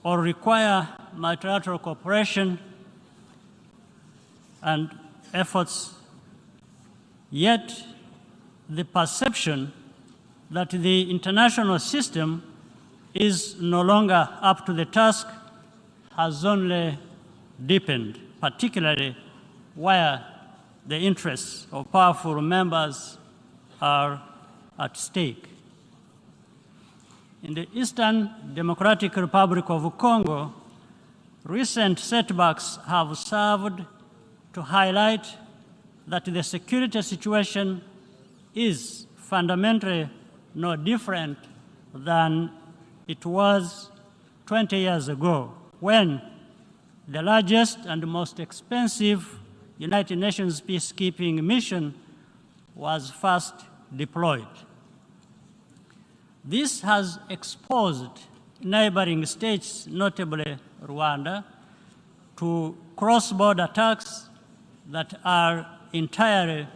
or require multilateral cooperation and efforts, yet the perception that the international system is no longer up to the task has only deepened, particularly where the interests of powerful members are at stake. In the Eastern Democratic Republic of Congo, recent setbacks have served to highlight that the security situation is fundamentally no different than it was 20 years ago, when the largest and most expensive United Nations peacekeeping mission was first deployed. This has exposed neighboring states, notably Rwanda, to cross-border attacks that are entirely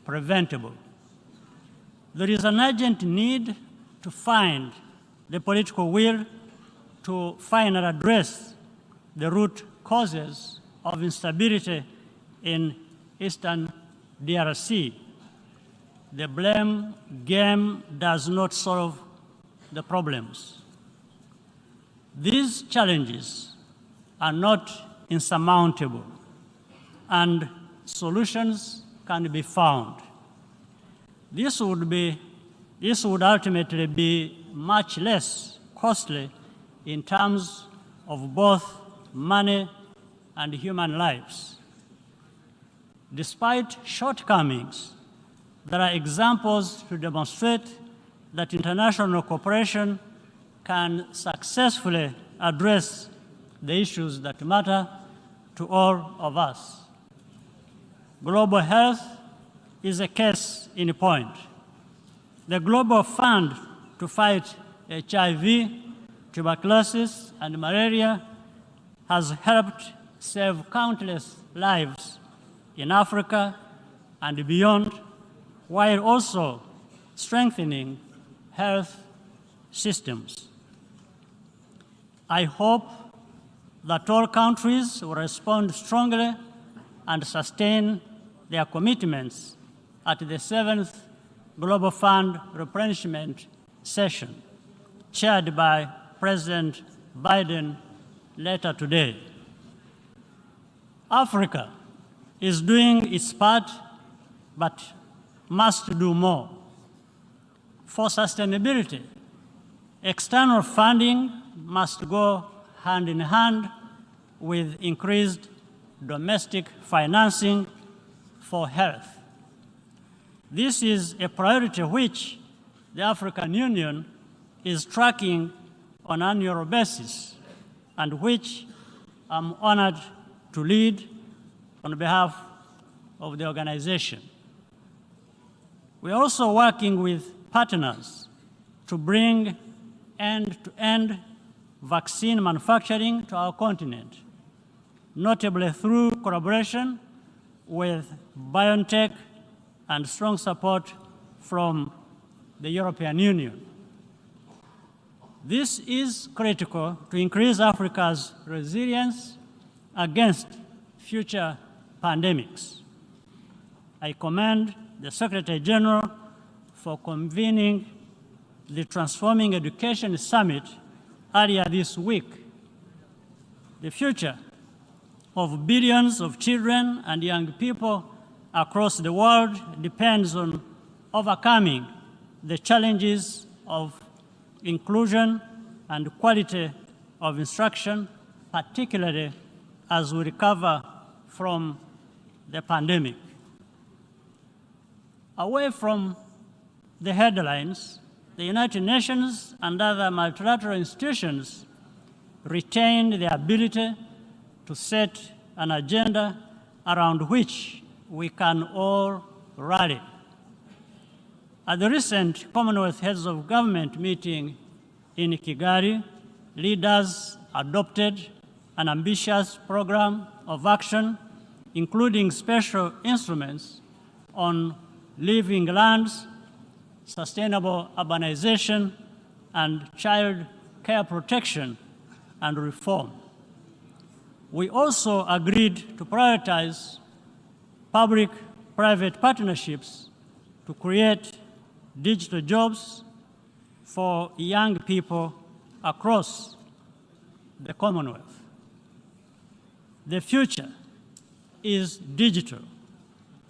preventable. There is an urgent need to find the political will to finally address the root causes of instability in Eastern DRC. The blame game does not solve the problems. These challenges are not insurmountable, and solutions can be found. This would ultimately be much less costly in terms of both money and human lives. Despite shortcomings, there are examples to demonstrate that international cooperation can successfully address the issues that matter to all of us. Global health is a case in point. The Global Fund to fight HIV, tuberculosis, and malaria has helped save countless lives in Africa and beyond, while also strengthening health systems. I hope that all countries will respond strongly and sustain their commitments at the 7th Global Fund replenishment session, chaired by President Biden later today. Africa is doing its part, but must do more. For sustainability, external funding must go hand in hand with increased domestic financing for health. This is a priority which the African Union is tracking on an annual basis, and which I'm honored to lead on behalf of the organization. We are also working with partners to bring end-to-end vaccine manufacturing to our continent, notably through collaboration with BioNTech and strong support from the European Union. This is critical to increase Africa's resilience against future pandemics. I commend the Secretary General for convening the Transforming Education Summit earlier this week. The future of billions of children and young people across the world depends on overcoming the challenges of inclusion and quality of instruction, particularly as we recover from the pandemic. Away from the headlines, the United Nations and other multilateral institutions retain the ability to set an agenda around which we can all rally. At the recent Commonwealth Heads of Government meeting in Kigali, leaders adopted an ambitious program of action, including special instruments on living lands, sustainable urbanization, and child care protection, and reform. We also agreed to prioritize public-private partnerships to create digital jobs for young people across the Commonwealth. The future is digital,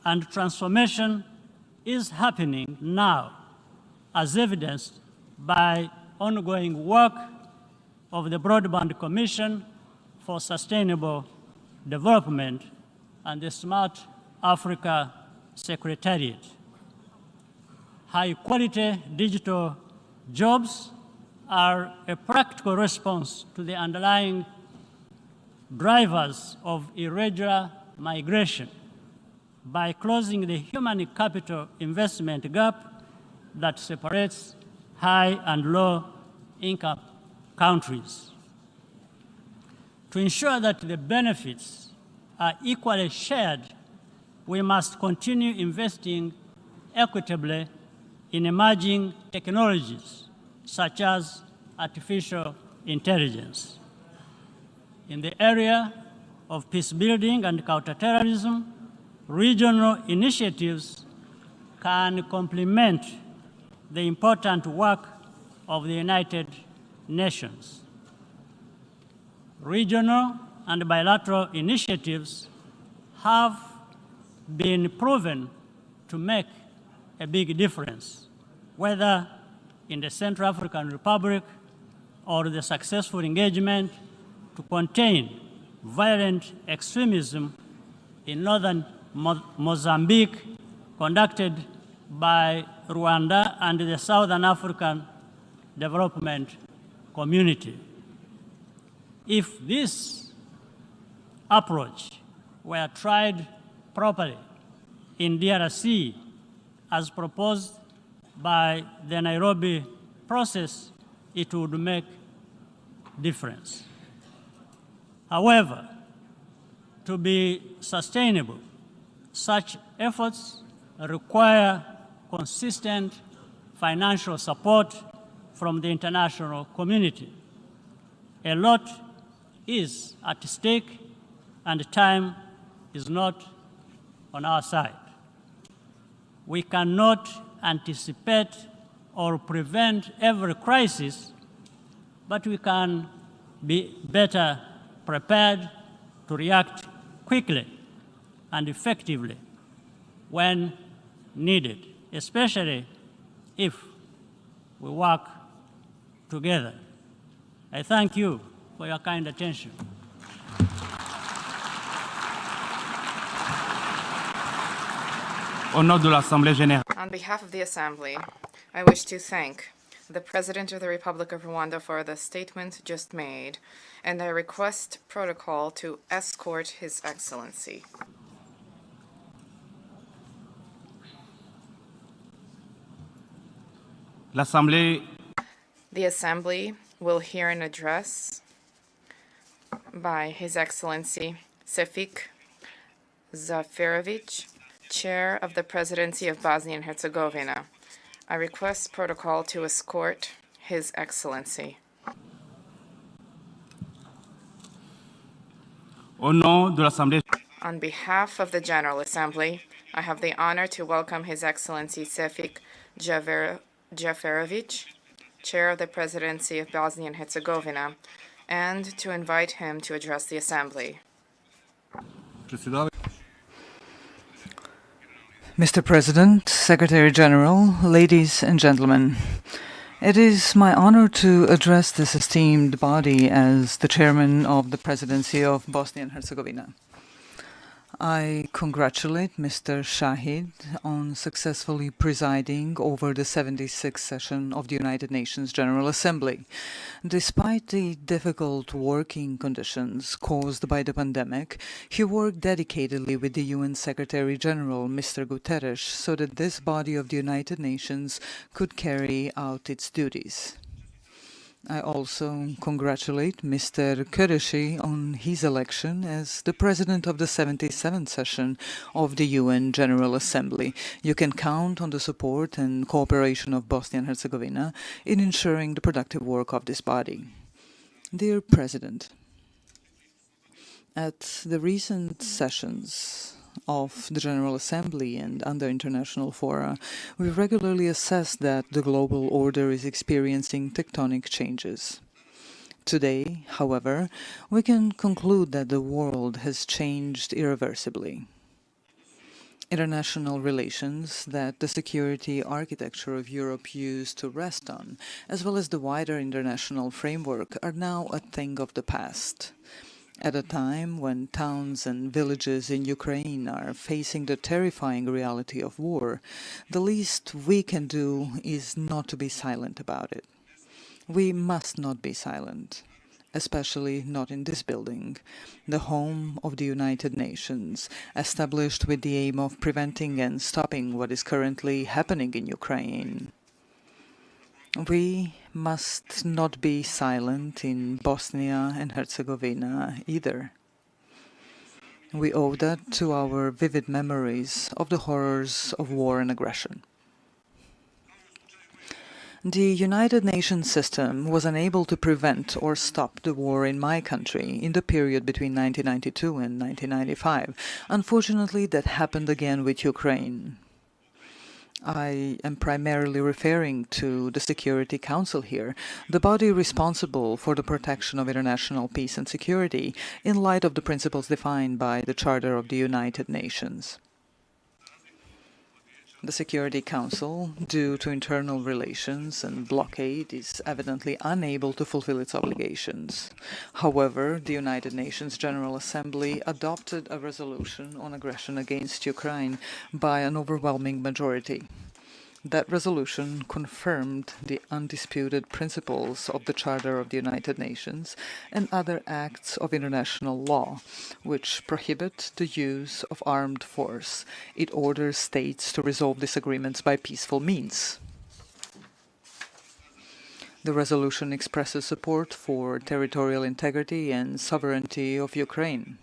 and transformation is happening now, as evidenced by ongoing work of the Broadband Commission for Sustainable Development and the Smart Africa Secretariat. High-quality digital jobs are a practical response to the underlying drivers of irregular migration by closing the human capital investment gap that separates high and low income countries. To ensure that the benefits are equally shared, we must continue investing equitably in emerging technologies such as artificial intelligence. In the area of peace building and counterterrorism, regional initiatives can complement the important work of the United Nations. Regional and bilateral initiatives have been proven to make a big difference, whether in the Central African Republic or the successful engagement to contain violent extremism in northern Mozambique, conducted by Rwanda and the Southern African Development Community. If this approach were tried properly in DRC, as proposed by the Nairobi process, it would make difference. However, to be sustainable, such efforts require consistent financial support from the international community. A lot is at stake, and time is not on our side. We cannot anticipate or prevent every crisis, but we can be better prepared to react quickly and effectively when needed, especially if we work together. I thank you for your kind attention. Au nom de l'Assemblée générale. On behalf of the Assembly, I wish to thank the President of the Republic of Rwanda for the statement just made, and I request protocol to escort His Excellency. The Assembly will hear an address by His Excellency Sefik Zaferovic, Chair of the Presidency of Bosnia and Herzegovina. I request protocol to escort His Excellency. Au nom de l'Assemblée. On behalf of the General Assembly, I have the honor to welcome His Excellency Sefik Zaferovic, Chair of the Presidency of Bosnia and Herzegovina, and to invite him to address the Assembly. Mr. President, Secretary General, ladies and gentlemen, it is my honor to address this esteemed body as the Chairman of the Presidency of Bosnia and Herzegovina. I congratulate Mr. Shahid on successfully presiding over the 76th session of the United Nations General Assembly. Despite the difficult working conditions caused by the pandemic, he worked dedicatedly with the UN Secretary General, Mr. Guterres, so that this body of the United Nations could carry out its duties. I also congratulate Mr. Qureshi on his election as the President of the 77th session of the UN General Assembly. You can count on the support and cooperation of Bosnia and Herzegovina in ensuring the productive work of this body. Dear President, at the recent sessions of the General Assembly and under international fora, we regularly assess that the global order is experiencing tectonic changes. Today, however, we can conclude that the world has changed irreversibly. International relations that the security architecture of Europe used to rest on, as well as the wider international framework, are now a thing of the past. At a time when towns and villages in Ukraine are facing the terrifying reality of war, the least we can do is not to be silent about it. We must not be silent, especially not in this building, the home of the United Nations, established with the aim of preventing and stopping what is currently happening in Ukraine. We must not be silent in Bosnia and Herzegovina either. We owe that to our vivid memories of the horrors of war and aggression. The United Nations system was unable to prevent or stop the war in my country in the period between 1992 and 1995. Unfortunately, that happened again with Ukraine. I am primarily referring to the Security Council here, the body responsible for the protection of international peace and security in light of the principles defined by the Charter of the United Nations. The Security Council, due to internal relations and blockade, is evidently unable to fulfill its obligations. However, the United Nations General Assembly adopted a resolution on aggression against Ukraine by an overwhelming majority. That resolution confirmed the undisputed principles of the Charter of the United Nations and other acts of international law, which prohibit the use of armed force. It orders states to resolve disagreements by peaceful means. The resolution expresses support for territorial integrity and sovereignty of Ukraine.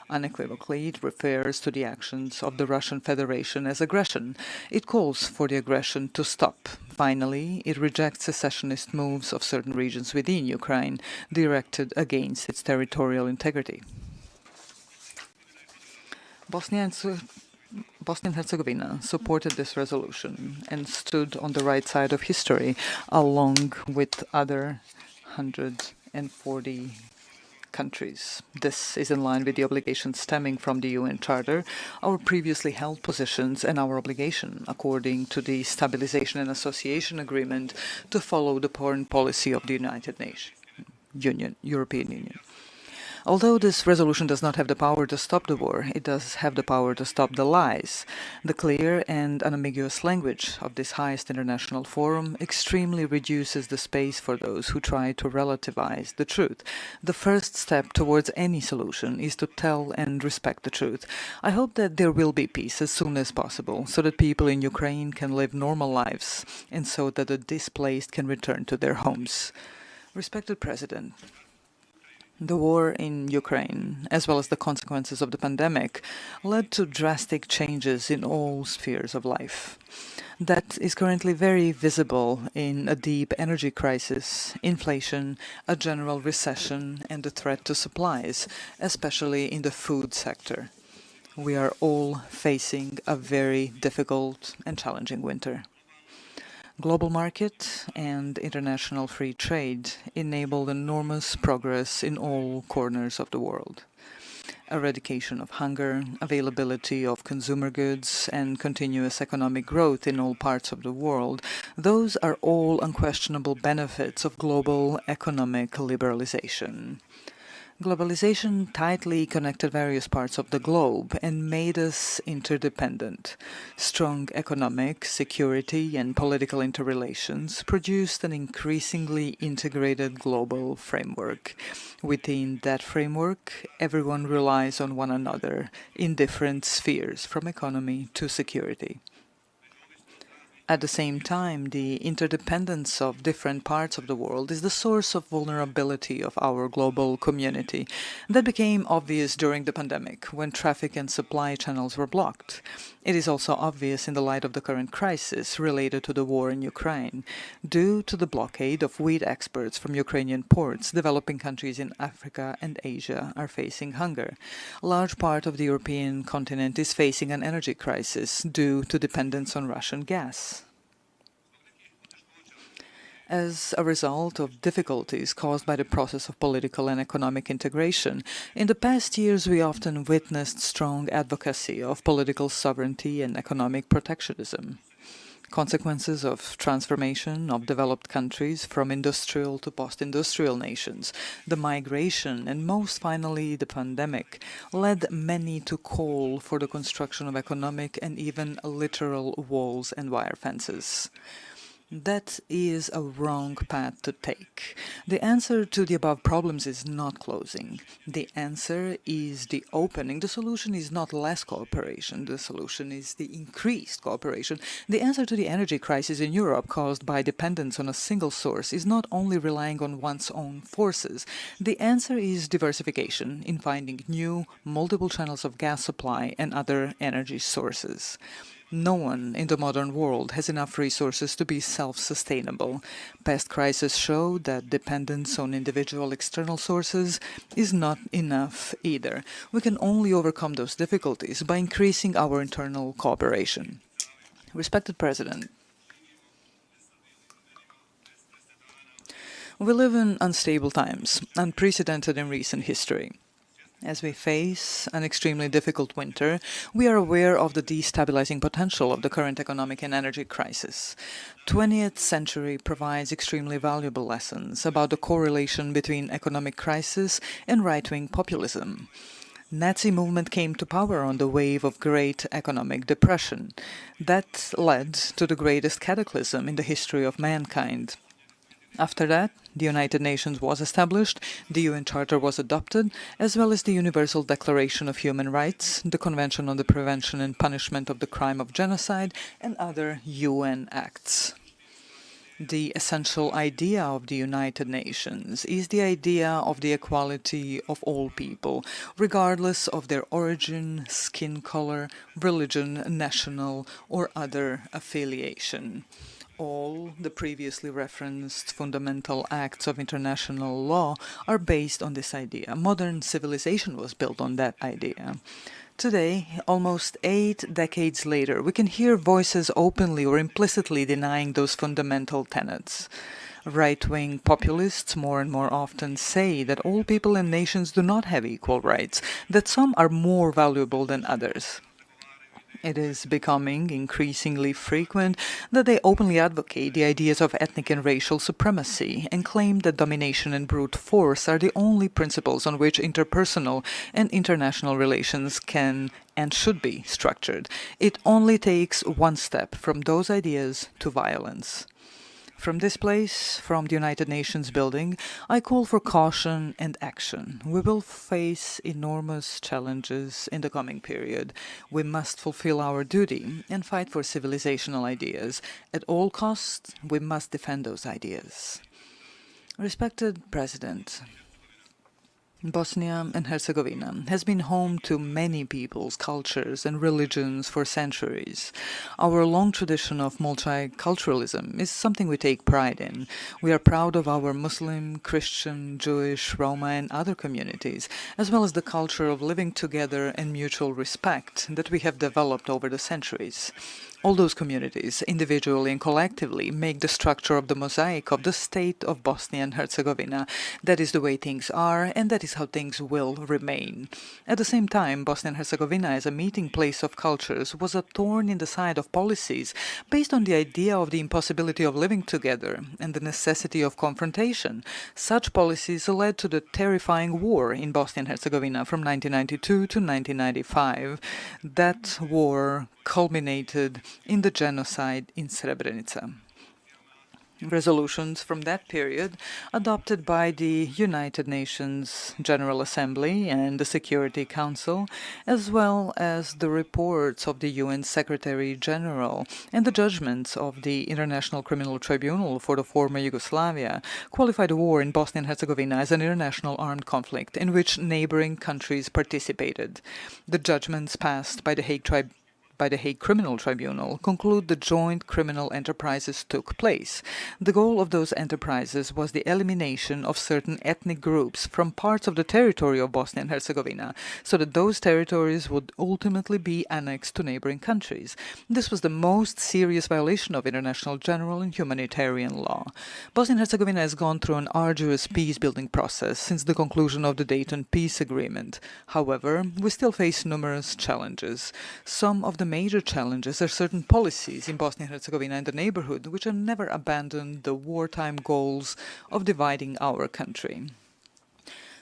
Unequivocally, it refers to the actions of the Russian Federation as aggression. It calls for the aggression to stop. Finally, it rejects secessionist moves of certain regions within Ukraine directed against its territorial integrity. Bosnia and Herzegovina supported this resolution and stood on the right side of history, along with other 140 countries. This is in line with the obligations stemming from the UN Charter, our previously held positions, and our obligation, according to the Stabilization and Association Agreement, to follow the foreign policy of the European Union. Although this resolution does not have the power to stop the war, it does have the power to stop the lies. The clear and unambiguous language of this highest international forum extremely reduces the space for those who try to relativize the truth. The first step towards any solution is to tell and respect the truth. I hope that there will be peace as soon as possible, so that people in Ukraine can live normal lives, and so that the displaced can return to their homes. Respected President, the war in Ukraine, as well as the consequences of the pandemic, led to drastic changes in all spheres of life. That is currently very visible in a deep energy crisis, inflation, a general recession, and the threat to supplies, especially in the food sector. We are all facing a very difficult and challenging winter. Global market and international free trade enabled enormous progress in all corners of the world. Eradication of hunger, availability of consumer goods, and continuous economic growth in all parts of the world, those are all unquestionable benefits of global economic liberalization. Globalization tightly connected various parts of the globe and made us interdependent. Strong economic, security, and political interrelations produced an increasingly integrated global framework. Within that framework, everyone relies on one another in different spheres, from economy to security. At the same time, the interdependence of different parts of the world is the source of vulnerability of our global community. That became obvious during the pandemic, when traffic and supply channels were blocked. It is also obvious in the light of the current crisis related to the war in Ukraine. Due to the blockade of wheat exports from Ukrainian ports, developing countries in Africa and Asia are facing hunger. A large part of the European continent is facing an energy crisis due to dependence on Russian gas. As a result of difficulties caused by the process of political and economic integration, in the past years we often witnessed strong advocacy of political sovereignty and economic protectionism. Consequences of transformation of developed countries from industrial to post-industrial nations, the migration, and most finally the pandemic, led many to call for the construction of economic and even literal walls and wire fences. That is a wrong path to take. The answer to the above problems is not closing. The answer is the opening. The solution is not less cooperation. The solution is the increased cooperation. The answer to the energy crisis in Europe caused by dependence on a single source is not only relying on one's own forces. The answer is diversification in finding new, multiple channels of gas supply and other energy sources. No one in the modern world has enough resources to be self-sustainable. Past crises show that dependence on individual external sources is not enough either. We can only overcome those difficulties by increasing our internal cooperation. Respected President, we live in unstable times, unprecedented in recent history. As we face an extremely difficult winter, we are aware of the destabilizing potential of the current economic and energy crisis. 20th century provides extremely valuable lessons about the correlation between economic crisis and right-wing populism. Nazi movement came to power on the wave of great economic depression. That led to the greatest cataclysm in the history of mankind. After that, the United Nations was established, the UN Charter was adopted, as well as the Universal Declaration of Human Rights, the Convention on the Prevention and Punishment of the Crime of Genocide, and other UN acts. The essential idea of the United Nations is the idea of the equality of all people, regardless of their origin, skin color, religion, national, or other affiliation. All the previously referenced fundamental acts of international law are based on this idea. Modern civilization was built on that idea. Today, almost 8 decades later, we can hear voices openly or implicitly denying those fundamental tenets. Right-wing populists more and more often say that all people and nations do not have equal rights, that some are more valuable than others. It is becoming increasingly frequent that they openly advocate the ideas of ethnic and racial supremacy and claim that domination and brute force are the only principles on which interpersonal and international relations can and should be structured. It only takes one step from those ideas to violence. From this place, from the United Nations building, I call for caution and action. We will face enormous challenges in the coming period. We must fulfill our duty and fight for civilizational ideas. At all costs, we must defend those ideas. Respected President, Bosnia and Herzegovina has been home to many peoples, cultures and religions for centuries. Our long tradition of multiculturalism is something we take pride in. We are proud of our Muslim, Christian, Jewish, Roma and other communities, as well as the culture of living together and mutual respect that we have developed over the centuries. All those communities, individually and collectively, make the structure of the mosaic of the state of Bosnia and Herzegovina. That is the way things are, and that is how things will remain. At the same time, Bosnia and Herzegovina as a meeting place of cultures was a thorn in the side of policies based on the idea of the impossibility of living together and the necessity of confrontation. Such policies led to the terrifying war in Bosnia and Herzegovina from 1992 to 1995. That war culminated in the genocide in Srebrenica. resolutions from that period adopted by the United Nations General Assembly and the Security Council, as well as the reports of the UN Secretary General and the judgments of the International Criminal Tribunal for the former Yugoslavia, qualified the war in Bosnia and Herzegovina as an international armed conflict in which neighboring countries participated. The judgments passed by the Hague Criminal Tribunal conclude the joint criminal enterprises took place. The goal of those enterprises was the elimination of certain ethnic groups from parts of the territory of Bosnia and Herzegovina, so that those territories would ultimately be annexed to neighboring countries. This was the most serious violation of international general and humanitarian law. Bosnia and Herzegovina has gone through an arduous peace-building process since the conclusion of the Dayton Peace Agreement. However, we still face numerous challenges. Some of the major challenges are certain policies in Bosnia and Herzegovina and the neighborhood which have never abandoned the wartime goals of dividing our country.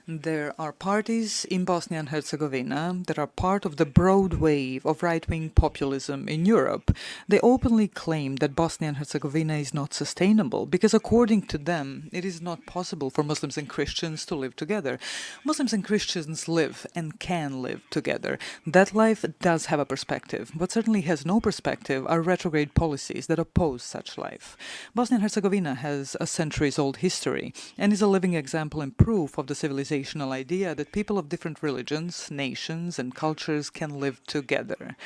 There are parties in Bosnia and Herzegovina that are part of the broad wave of right-wing populism in Europe. They openly claim that Bosnia and Herzegovina is not sustainable because, according to them, it is not possible for Muslims and Christians to live together. Muslims and Christians live and can live together. That life does have a perspective. What certainly has no perspective are retrograde policies that oppose such life. Bosnia and Herzegovina has a centuries-old history and is a living example and proof of the civilization idea that people of different religions, nations, and cultures can live together.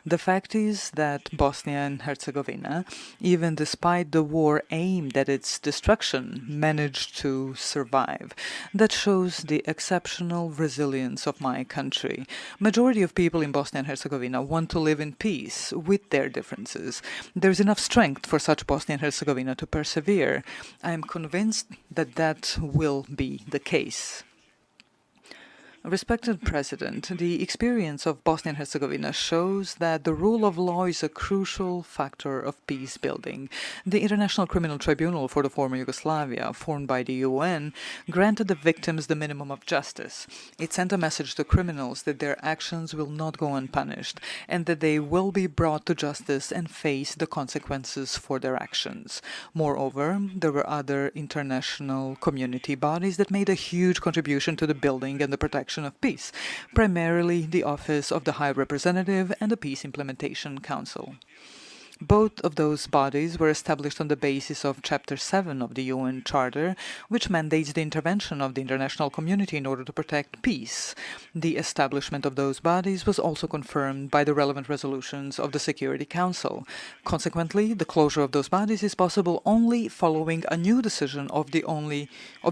The fact is that Bosnia and Herzegovina, even despite the war aimed at its destruction, managed to survive. That shows the exceptional resilience of my country. Majority of people in Bosnia and Herzegovina want to live in peace with their differences. There is enough strength for such Bosnia and Herzegovina to persevere. I am convinced that that will be the case. Respected President, the experience of Bosnia and Herzegovina shows that the rule of law is a crucial factor of peace building. The International Criminal Tribunal for the former Yugoslavia, formed by the UN, granted the victims the minimum of justice. It sent a message to criminals that their actions will not go unpunished and that they will be brought to justice and face the consequences for their actions. Moreover, there were other international community bodies that made a huge contribution to the building and the protection of peace, primarily the Office of the High Representative and the Peace Implementation Council. Both of those bodies were established on the basis of Chapter 7 of the UN Charter, which mandates the intervention of the international community in order to protect peace. The establishment of those bodies was also confirmed by the relevant resolutions of the Security Council. Consequently, the closure of those bodies is possible only following a new decision of the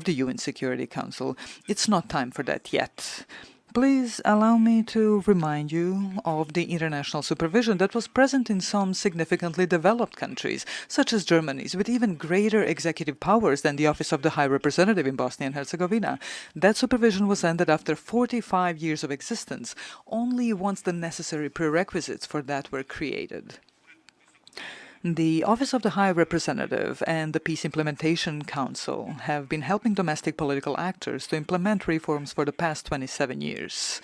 UN Security Council. It's not time for that yet. Please allow me to remind you of the international supervision that was present in some significantly developed countries, such as Germany's, with even greater executive powers than the Office of the High Representative in Bosnia and Herzegovina. That supervision was ended after 45 years of existence, only once the necessary prerequisites for that were created. The Office of the High Representative and the Peace Implementation Council have been helping domestic political actors to implement reforms for the past 27 years.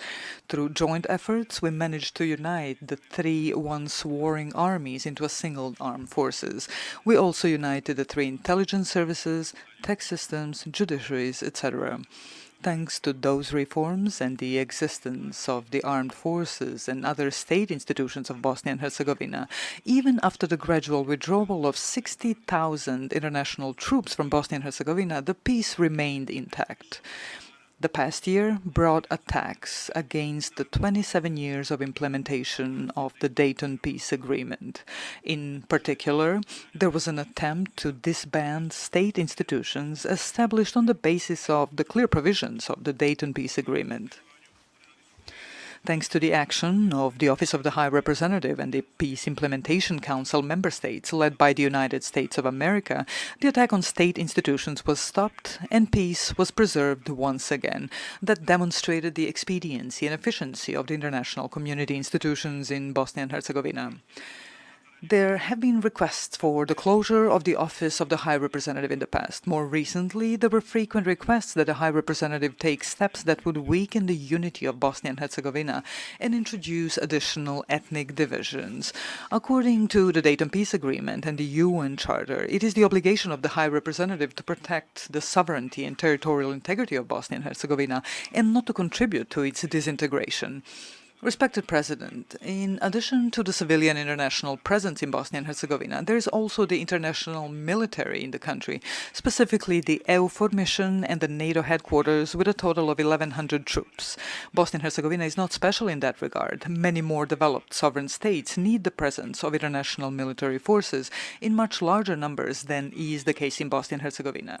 Through joint efforts, we managed to unite the three once warring armies into a single armed forces. We also united the three intelligence services, tech systems, judiciaries, etc. Thanks to those reforms and the existence of the armed forces and other state institutions of Bosnia and Herzegovina, even after the gradual withdrawal of 60,000 international troops from Bosnia and Herzegovina, the peace remained intact. The past year brought attacks against the 27 years of implementation of the Dayton Peace Agreement. In particular, there was an attempt to disband state institutions established on the basis of the clear provisions of the Dayton Peace Agreement. Thanks to the action of the Office of the High Representative and the Peace Implementation Council member states led by the United States of America, the attack on state institutions was stopped and peace was preserved once again. That demonstrated the expediency and efficiency of the international community institutions in Bosnia and Herzegovina. There have been requests for the closure of the office of the High Representative in the past. More recently, there were frequent requests that the High Representative take steps that would weaken the unity of Bosnia and Herzegovina and introduce additional ethnic divisions. According to the Dayton Peace Agreement and the UN Charter, it is the obligation of the High Representative to protect the sovereignty and territorial integrity of Bosnia and Herzegovina and not to contribute to its disintegration. Respected President, in addition to the civilian international presence in Bosnia and Herzegovina, there is also the international military in the country, specifically the EUFOR mission and the NATO headquarters with a total of 1,100 troops. Bosnia and Herzegovina is not special in that regard. Many more developed sovereign states need the presence of international military forces in much larger numbers than is the case in Bosnia and Herzegovina.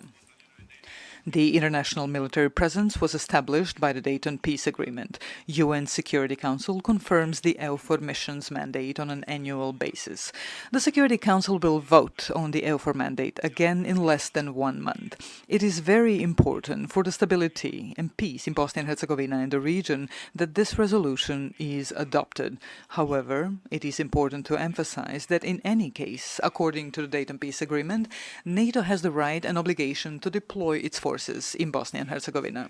The international military presence was established by the Dayton Peace Agreement. UN Security Council confirms the EUFOR mission's mandate on an annual basis. The Security Council will vote on the EUFOR mandate again in less than 1 month. It is very important for the stability and peace in Bosnia and Herzegovina and the region that this resolution is adopted. However, it is important to emphasize that in any case, according to the Dayton Peace Agreement, NATO has the right and obligation to deploy its forces in Bosnia and Herzegovina.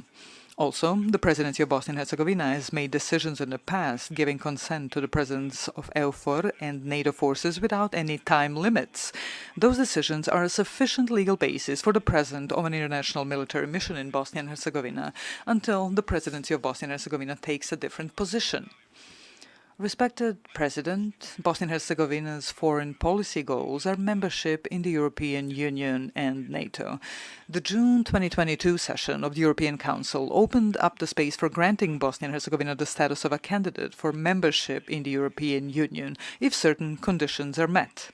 Also, the Presidency of Bosnia and Herzegovina has made decisions in the past giving consent to the presence of EUFOR and NATO forces without any time limits. Those decisions are a sufficient legal basis for the presence of an international military mission in Bosnia and Herzegovina until the Presidency of Bosnia and Herzegovina takes a different position. Respected President, Bosnia and Herzegovina's foreign policy goals are membership in the European Union and NATO. The June 2022 session of the European Council opened up the space for granting Bosnia and Herzegovina the status of a candidate for membership in the European Union if certain conditions are met.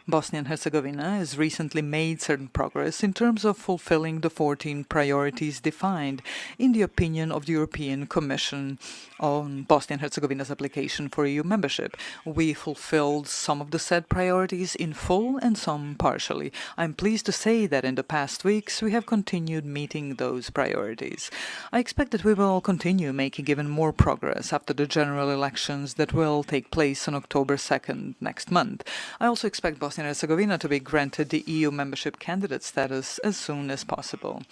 Bosnia and Herzegovina has recently made certain progress in terms of fulfilling the 14 priorities defined in the opinion of the European Commission on Bosnia and Herzegovina's application for EU membership. We fulfilled some of the said priorities in full and some partially. I'm pleased to say that in the past weeks we have continued meeting those priorities. I expect that we will continue making even more progress after the general elections that will take place on October 2nd next month. I also expect Bosnia and Herzegovina to be granted the EU membership candidate status as soon as possible.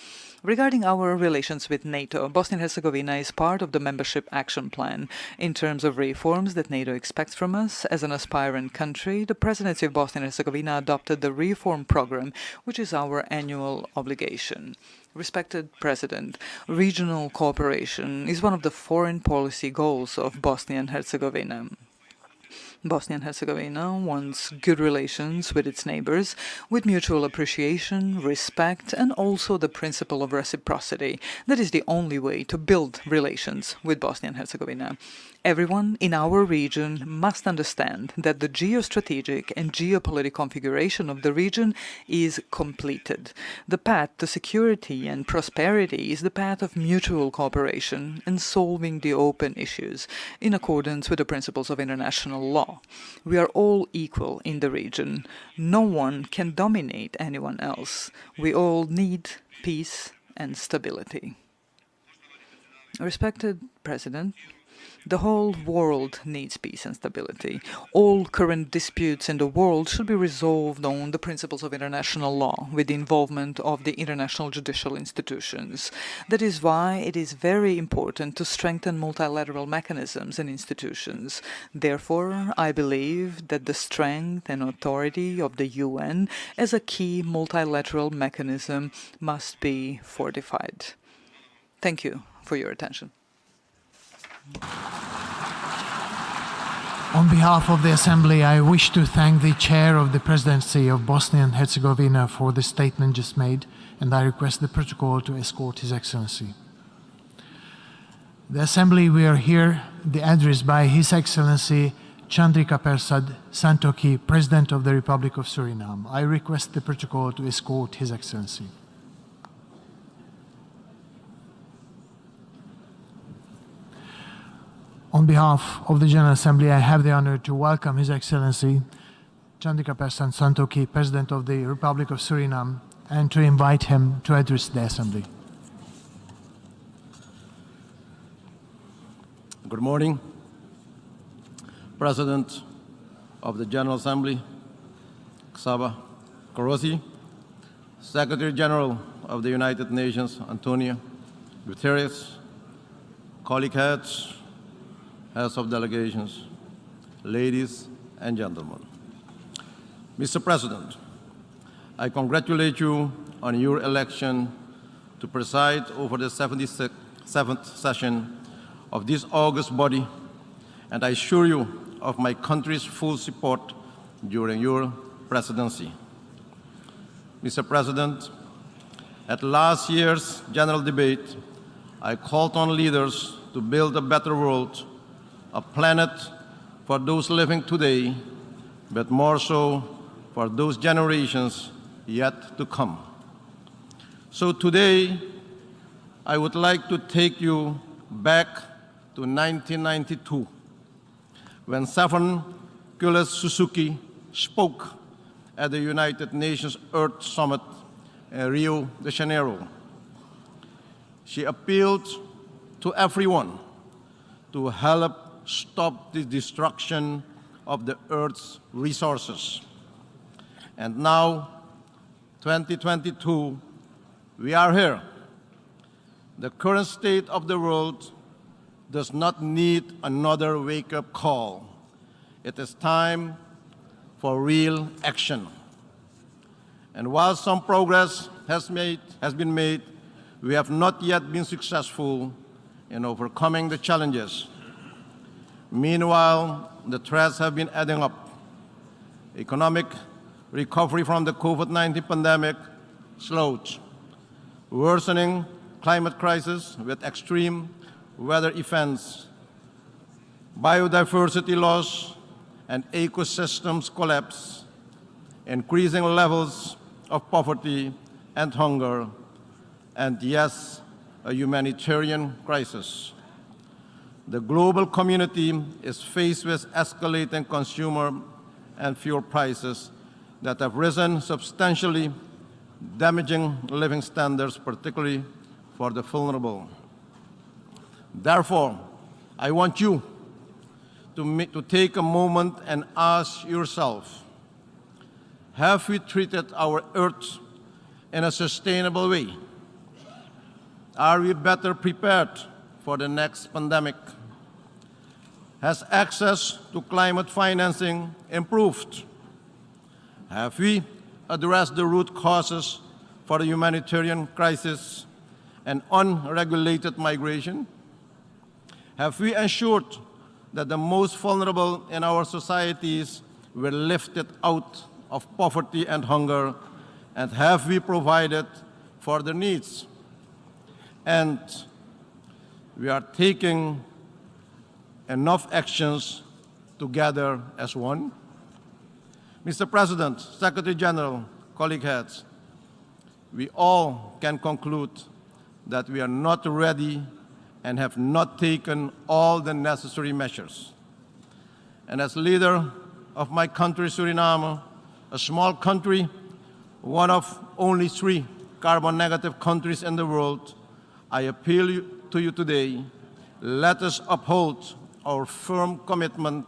Regarding our relations with NATO, Bosnia and Herzegovina is part of the Membership Action Plan. In terms of reforms that NATO expects from us, as an aspirant country, the Presidency of Bosnia and Herzegovina adopted the reform program, which is our annual obligation. Respected President, regional cooperation is one of the foreign policy goals of Bosnia and Herzegovina. Bosnia and Herzegovina wants good relations with its neighbors, with mutual appreciation, respect, and also the principle of reciprocity. That is the only way to build relations with Bosnia and Herzegovina. Everyone in our region must understand that the geostrategic and geopolitical configuration of the region is completed. The path to security and prosperity is the path of mutual cooperation and solving the open issues in accordance with the principles of international law. We are all equal in the region. No one can dominate anyone else. We all need peace and stability. Respected President, the whole world needs peace and stability. All current disputes in the world should be resolved on the principles of international law with the involvement of the international judicial institutions. That is why it is very important to strengthen multilateral mechanisms and institutions. Therefore, I believe that the strength and authority of the UN as a key multilateral mechanism must be fortified. Thank you for your attention. On behalf of the Assembly, I wish to thank the Chair of the Presidency of Bosnia and Herzegovina for the statement just made, and I request the protocol to escort His Excellency. The Assembly, we are here, the address by His Excellency Chandrika Persad Santokhi, President of the Republic of Suriname. I request the protocol to escort His Excellency. On behalf of the General Assembly, I have the honor to welcome His Excellency Chandrika Persad Santokhi, President of the Republic of Suriname, and to invite him to address the Assembly. Good morning, President, of the General Assembly, Xaba Korosi, Secretary General of the United Nations, Antonio Guterres, colleague heads, heads of delegations, ladies and gentlemen. Mr. President, I congratulate you on your election to preside over the 77th session of this august body, and I assure you of my country's full support during your presidency. Mr. President, at last year's general debate, I called on leaders to build a better world, a planet for those living today, but more so for those generations yet to come. So today, I would like to take you back to 1992, when Stephen Kulis Suzuki spoke at the United Nations Earth Summit in Rio de Janeiro. She appealed to everyone to help stop the destruction of the Earth's resources. And now, 2022, we are here. The current state of the world does not need another wake-up call. It is time for real action. And while some progress has been made, we have not yet been successful in overcoming the challenges. Meanwhile, the threats have been adding up. Economic recovery from the COVID-19 pandemic slowed. Worsening climate crisis with extreme weather events, biodiversity loss, and ecosystems collapse, increasing levels of poverty and hunger, and yes, a humanitarian crisis. The global community is faced with escalating consumer and fuel prices that have risen substantially, damaging living standards, particularly for the vulnerable. Therefore, I want you to take a moment and ask yourself, have we treated our Earth in a sustainable way? Are we better prepared for the next pandemic? Has access to climate financing improved? Have we addressed the root causes for the humanitarian crisis and unregulated migration? Have we ensured that the most vulnerable in our societies were lifted out of poverty and hunger? And have we provided for their needs? And we are taking enough actions together as one? Mr. President, Secretary General, colleague heads, we all can conclude that we are not ready and have not taken all the necessary measures. And as leader of my country, Suriname, a small country, one of only 3 carbon-negative countries in the world, I appeal to you today, let us uphold our firm commitment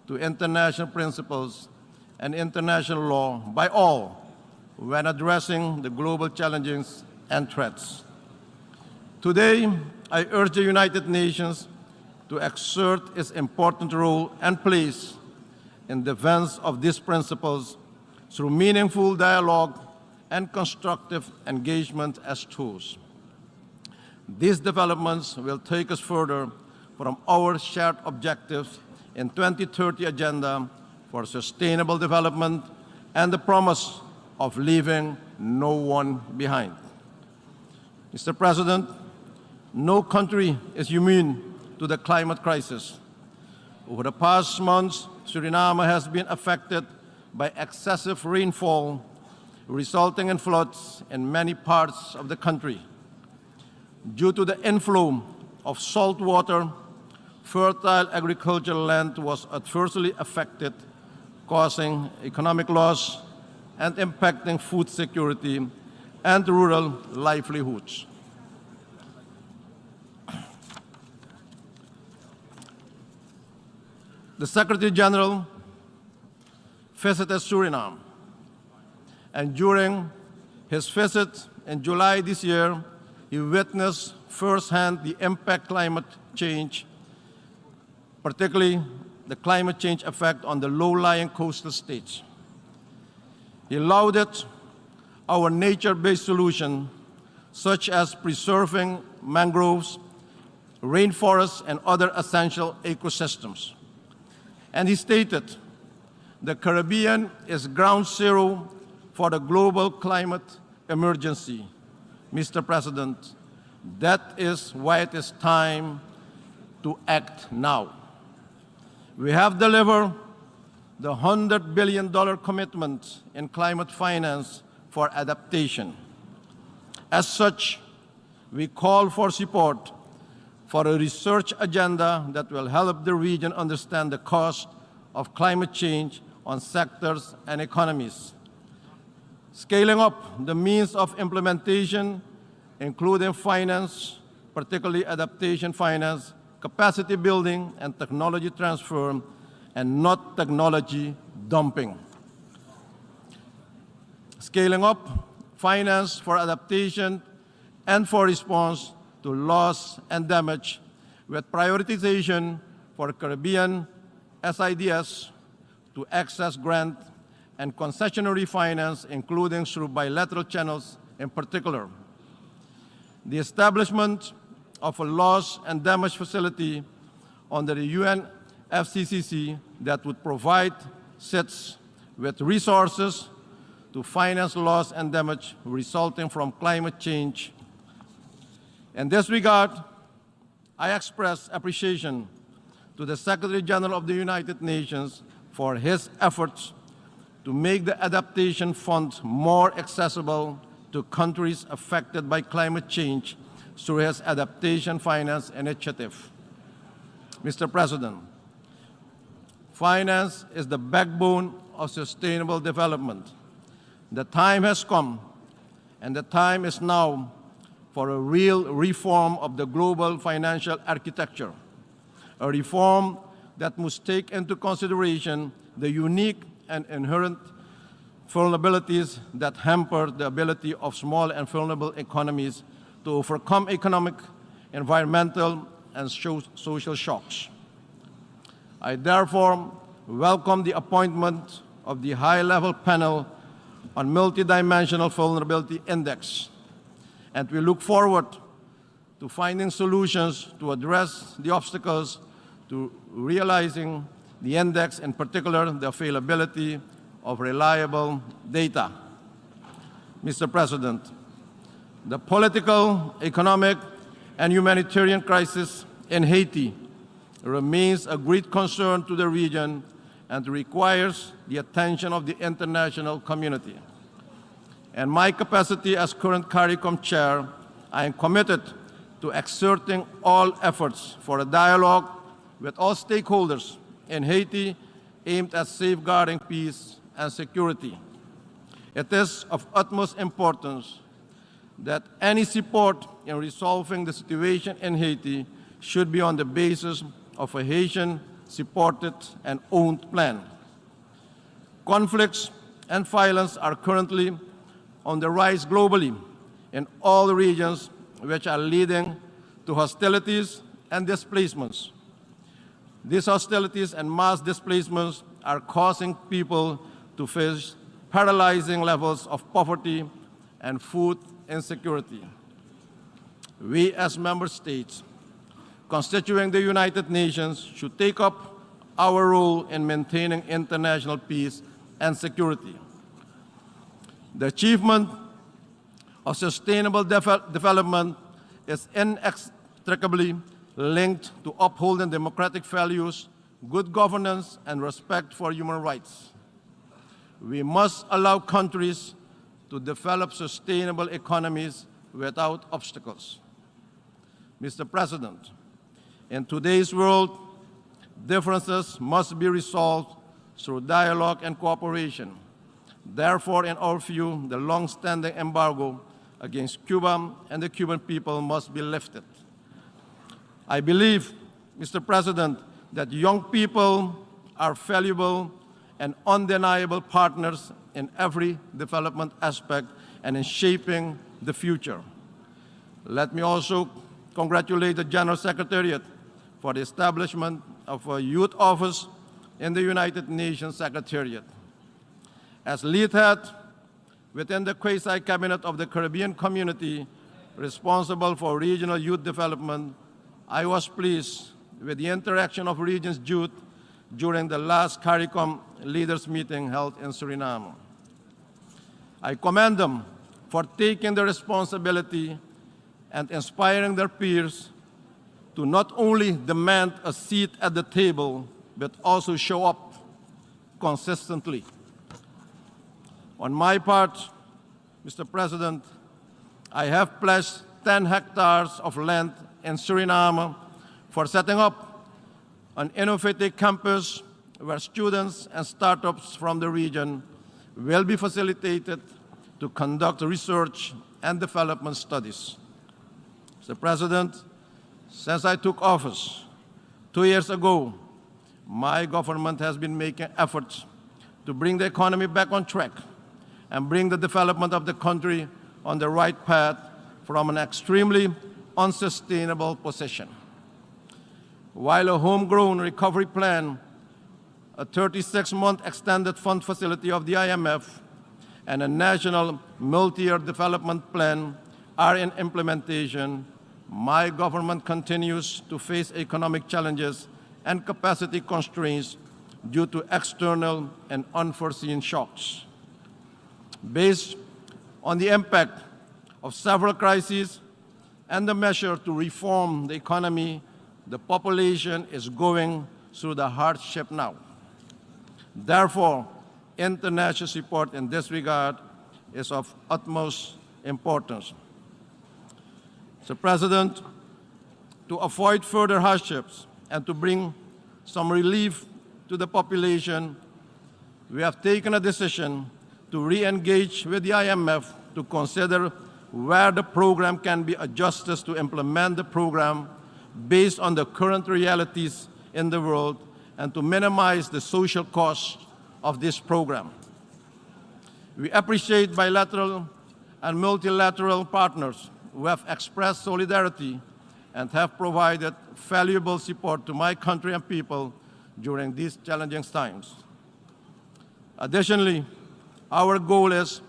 to international principles and international law by all when addressing the global challenges and threats. Today, I urge the United Nations to exert its important role and place in defense of these principles through meaningful dialogue and constructive engagement as tools. These developments will take us further from our shared objectives in 2030 Agenda for Sustainable Development and the promise of leaving no one behind. Mr. President, no country is immune to the climate crisis. Over the past months, Suriname has been affected by excessive rainfall, resulting in floods in many parts of the country. Due to the inflow of salt water, fertile agricultural land was adversely affected, causing economic loss and impacting food security and rural livelihoods. The Secretary General visited Suriname. And during his visit in July this year, he witnessed firsthand the impact climate change, particularly the climate change effect on the low-lying coastal states. He lauded our nature-based solution, such as preserving mangroves, rainforests, and other essential ecosystems. And he stated, the Caribbean is ground zero for the global climate emergency. Mr. President, that is why it is time to act now. We have delivered the $100 billion commitment in climate finance for adaptation. As such, we call for support for a research agenda that will help the region understand the cost of climate change on sectors and economies. Scaling up the means of implementation, including finance, particularly adaptation finance, capacity building, and technology transfer, and not technology dumping. Scaling up finance for adaptation and for response to loss and damage, with prioritization for Caribbean SIDS to access grant and concessionary finance, including through bilateral channels in particular. The establishment of a loss and damage facility under the UN FCCC that would provide SIDS with resources to finance loss and damage resulting from climate change. In this regard, I express appreciation to the Secretary General of the United Nations for his efforts to make the Adaptation Fund more accessible to countries affected by climate change through his Adaptation Finance Initiative. Mr. President, finance is the backbone of sustainable development. The time has come, and the time is now for a real reform of the global financial architecture, a reform that must take into consideration the unique and inherent vulnerabilities that hamper the ability of small and vulnerable economies to overcome economic, environmental, and social shocks. I therefore welcome the appointment of the high-level panel on multidimensional vulnerability index, and we look forward to finding solutions to address the obstacles to realizing the index, in particular the availability of reliable data. Mr. President, the political, economic, and humanitarian crisis in Haiti remains a great concern to the region and requires the attention of the international community. In my capacity as current CARICOM chair, I am committed to exerting all efforts for a dialogue with all stakeholders in Haiti aimed at safeguarding peace and security. It is of utmost importance that any support in resolving the situation in Haiti should be on the basis of a Haitian-supported and owned plan. Conflicts and violence are currently on the rise globally in all regions, which are leading to hostilities and displacements. These hostilities and mass displacements are causing people to face paralyzing levels of poverty and food insecurity. We as member states constituting the United Nations should take up our role in maintaining international peace and security. The achievement of sustainable development is inextricably linked to upholding democratic values, good governance, and respect for human rights. We must allow countries to develop sustainable economies without obstacles. Mr. President, in today's world, differences must be resolved through dialogue and cooperation. Therefore, in our view, the long-standing embargo against Cuba and the Cuban people must be lifted. I believe, Mr. President, that young people are valuable and undeniable partners in every development aspect and in shaping the future. Let me also congratulate the General Secretariat for the establishment of a youth office in the United Nations Secretariat. As lead head within the quasi-cabinet of the Caribbean community responsible for regional youth development, I was pleased with the interaction of region's youth during the last CARICOM leaders meeting held in Suriname. I commend them for taking the responsibility and inspiring their peers to not only demand a seat at the table, but also show up consistently. On my part, Mr. President, I have pledged 10 hectares of land in Suriname for setting up an innovative campus where students and startups from the region will be facilitated to conduct research and development studies. Mr. President, since I took office 2 years ago, my government has been making efforts to bring the economy back on track and bring the development of the country on the right path from an extremely unsustainable position. While a homegrown recovery plan, a 36-month extended fund facility of the IMF, and a national multi-year development plan are in implementation, my government continues to face economic challenges and capacity constraints due to external and unforeseen shocks. Based on the impact of several crises and the measure to reform the economy, the population is going through the hardship now. Therefore, international support in this regard is of utmost importance. Mr. President, to avoid further hardships and to bring some relief to the population, we have taken a decision to re-engage with the IMF to consider where the program can be adjusted to implement the program based on the current realities in the world and to minimize the social costs of this program. We appreciate bilateral and multilateral partners who have expressed solidarity and have provided valuable support to my country and people during these challenging times. Additionally, our goal is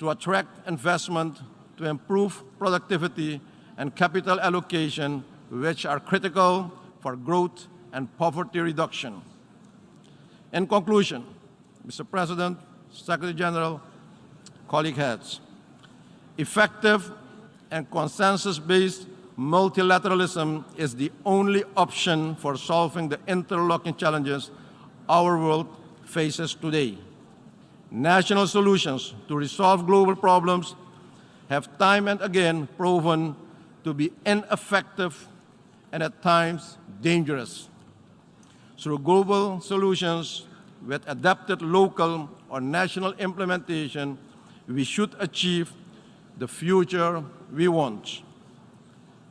to attract investment, to improve productivity and capital allocation, which are critical for growth and poverty reduction. In conclusion, Mr. President, Secretary General, colleague heads, effective and consensus-based multilateralism is the only option for solving the interlocking challenges our world faces today. National solutions to resolve global problems have time and again proven to be ineffective and at times dangerous. Through global solutions with adapted local or national implementation, we should achieve the future we want.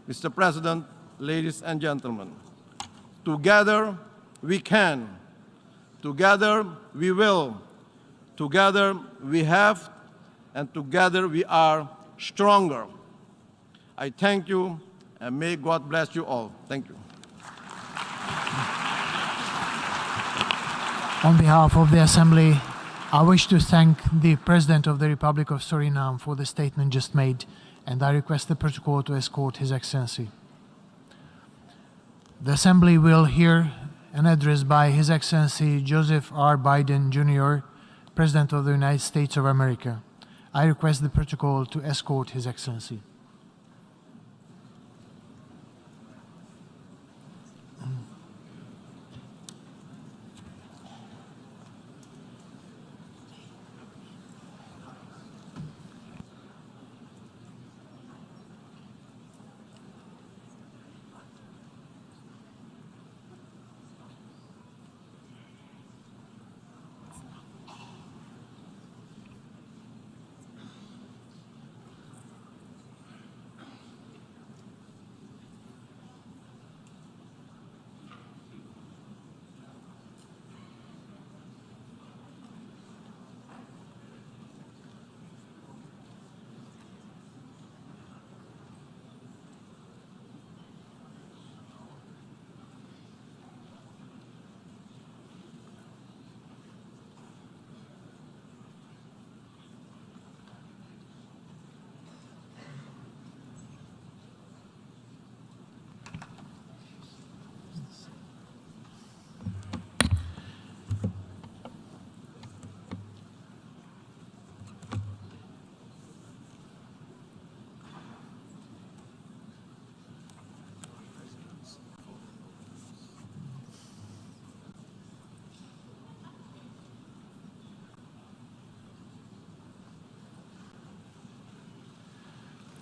Mr. President, ladies and gentlemen, together we can, together we will, together we have, and together we are stronger. I thank you, and may God bless you all. Thank you. On behalf of the Assembly, I wish to thank the President of the Republic of Suriname for the statement just made, and I request the protocol to escort His Excellency. The Assembly will hear an address by His Excellency Joseph R. Biden, Jr., President of the United States of America. I request the protocol to escort His Excellency.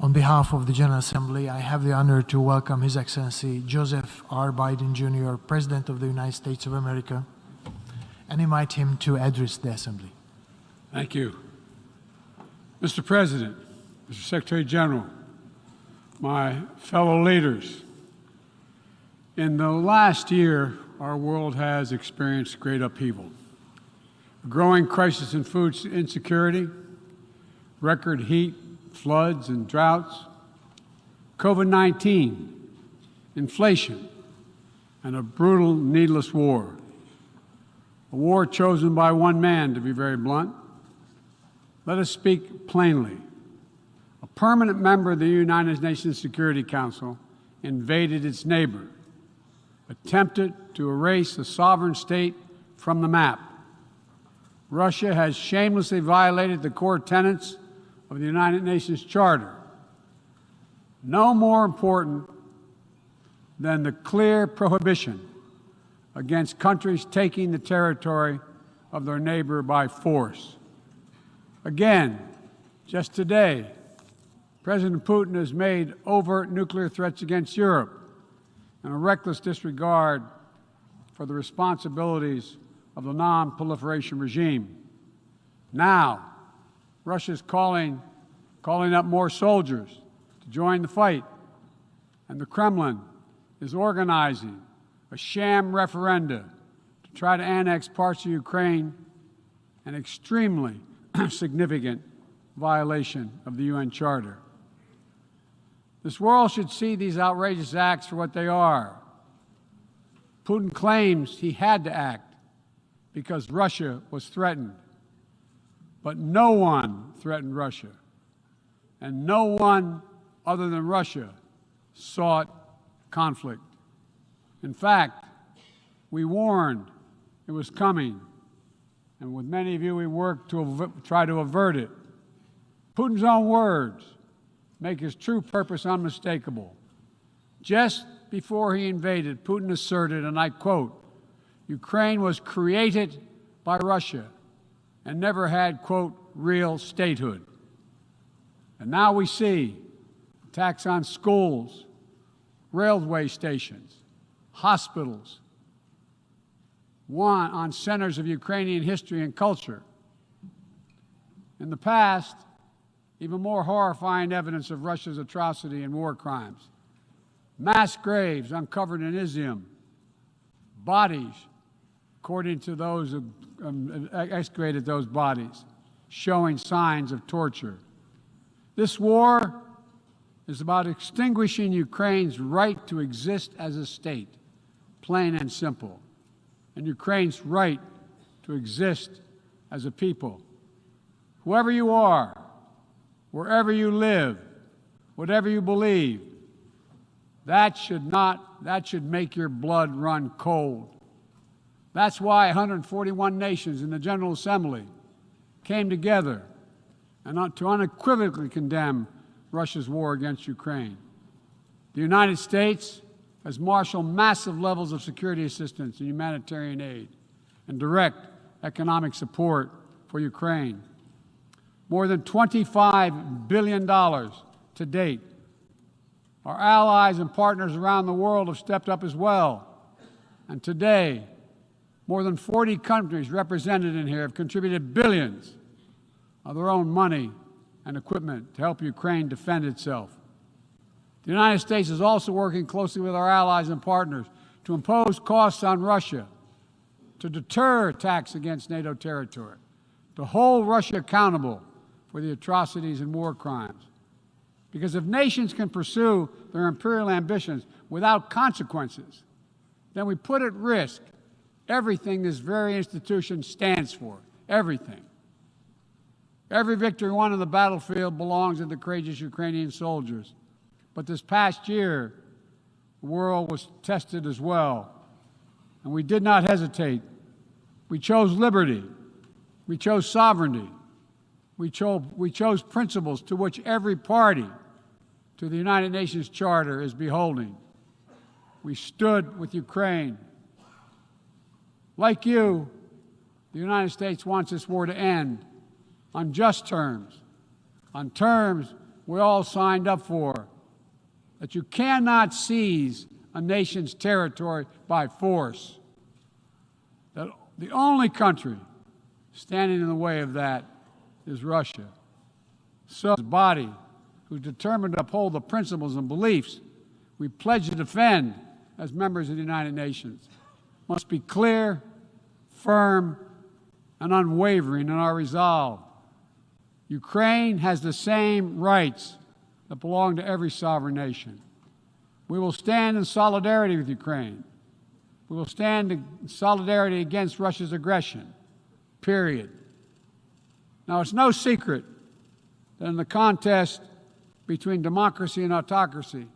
On behalf of the General Assembly, I have the honor to welcome His Excellency Joseph R. Biden Jr., President of the United States of America, and invite him to address the Assembly. Thank you. Mr. President, Mr. Secretary General, my fellow leaders, in the last year, our world has experienced great upheaval. A growing crisis in food insecurity, record heat, floods and droughts, COVID-19, inflation, and a brutal, needless war. A war chosen by one man, to be very blunt. Let us speak plainly. A permanent member of the United Nations Security Council invaded its neighbor, attempted to erase a sovereign state from the map. Russia has shamelessly violated the core tenets of the United Nations Charter. No more important than the clear prohibition against countries taking the territory of their neighbor by force. Again, just today, President Putin has made overt nuclear threats against Europe and a reckless disregard for the responsibilities of the non-proliferation regime. Now, Russia's calling up more soldiers to join the fight, and the Kremlin is organizing a sham referenda to try to annex parts of Ukraine, an extremely significant violation of the UN Charter. This world should see these outrageous acts for what they are. Putin claims he had to act because Russia was threatened. But no one threatened Russia, and no one other than Russia sought conflict. In fact, we warned it was coming, and with many of you we worked to try to avert it. Putin's own words make his true purpose unmistakable. Just before he invaded, Putin asserted, and I quote, "Ukraine was created by Russia and never had, quote, real statehood." And now we see attacks on schools, railway stations, hospitals, on centers of Ukrainian history and culture. In the past, even more horrifying evidence of Russia's atrocity and war crimes. Mass graves uncovered in Izium, bodies, according to those who excavated those bodies, showing signs of torture. This war is about extinguishing Ukraine's right to exist as a state, plain and simple, and Ukraine's right to exist as a people. Whoever you are, wherever you live, whatever you believe, that should make your blood run cold. That's why 141 nations in the General Assembly came together and to unequivocally condemn Russia's war against Ukraine. The United States has marshaled massive levels of security assistance and humanitarian aid and direct economic support for Ukraine. More than $25 billion to date. Our allies and partners around the world have stepped up as well. And today, more than 40 countries represented in here have contributed billions of their own money and equipment to help Ukraine defend itself. The United States is also working closely with our allies and partners to impose costs on Russia, to deter attacks against NATO territory, to hold Russia accountable for the atrocities and war crimes. Because if nations can pursue their imperial ambitions without consequences, then we put at risk everything this very institution stands for, everything. Every victory won on the battlefield belongs to the courageous Ukrainian soldiers. But this past year, the world was tested as well, and we did not hesitate. We chose liberty. We chose sovereignty. We chose principles to which every party to the United Nations Charter is beholding. We stood with Ukraine. Like you, the United States wants this war to end on just terms, on terms we all signed up for, that you cannot seize a nation's territory by force, that the only country standing in the way of that is Russia. So, this body, who's determined to uphold the principles and beliefs we pledge to defend as members of the United Nations, must be clear, firm, and unwavering in our resolve. Ukraine has the same rights that belong to every sovereign nation. We will stand in solidarity with Ukraine. We will stand in solidarity against Russia's aggression, period. Now, it's no secret that in the contest between democracy and autocracy,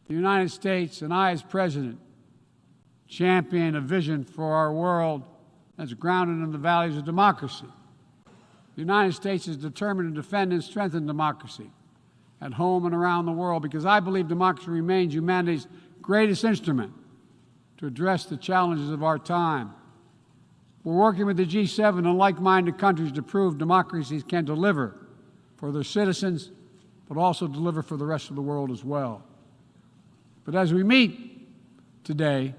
the United States and I, as President, champion a vision for our world that's grounded in the values of democracy. The United States is determined to defend and strengthen democracy at home and around the world, because I believe democracy remains humanity's greatest instrument to address the challenges of our time. We're working with the G7 and like-minded countries to prove democracies can deliver for their citizens, but also deliver for the rest of the world as well. But as we meet today,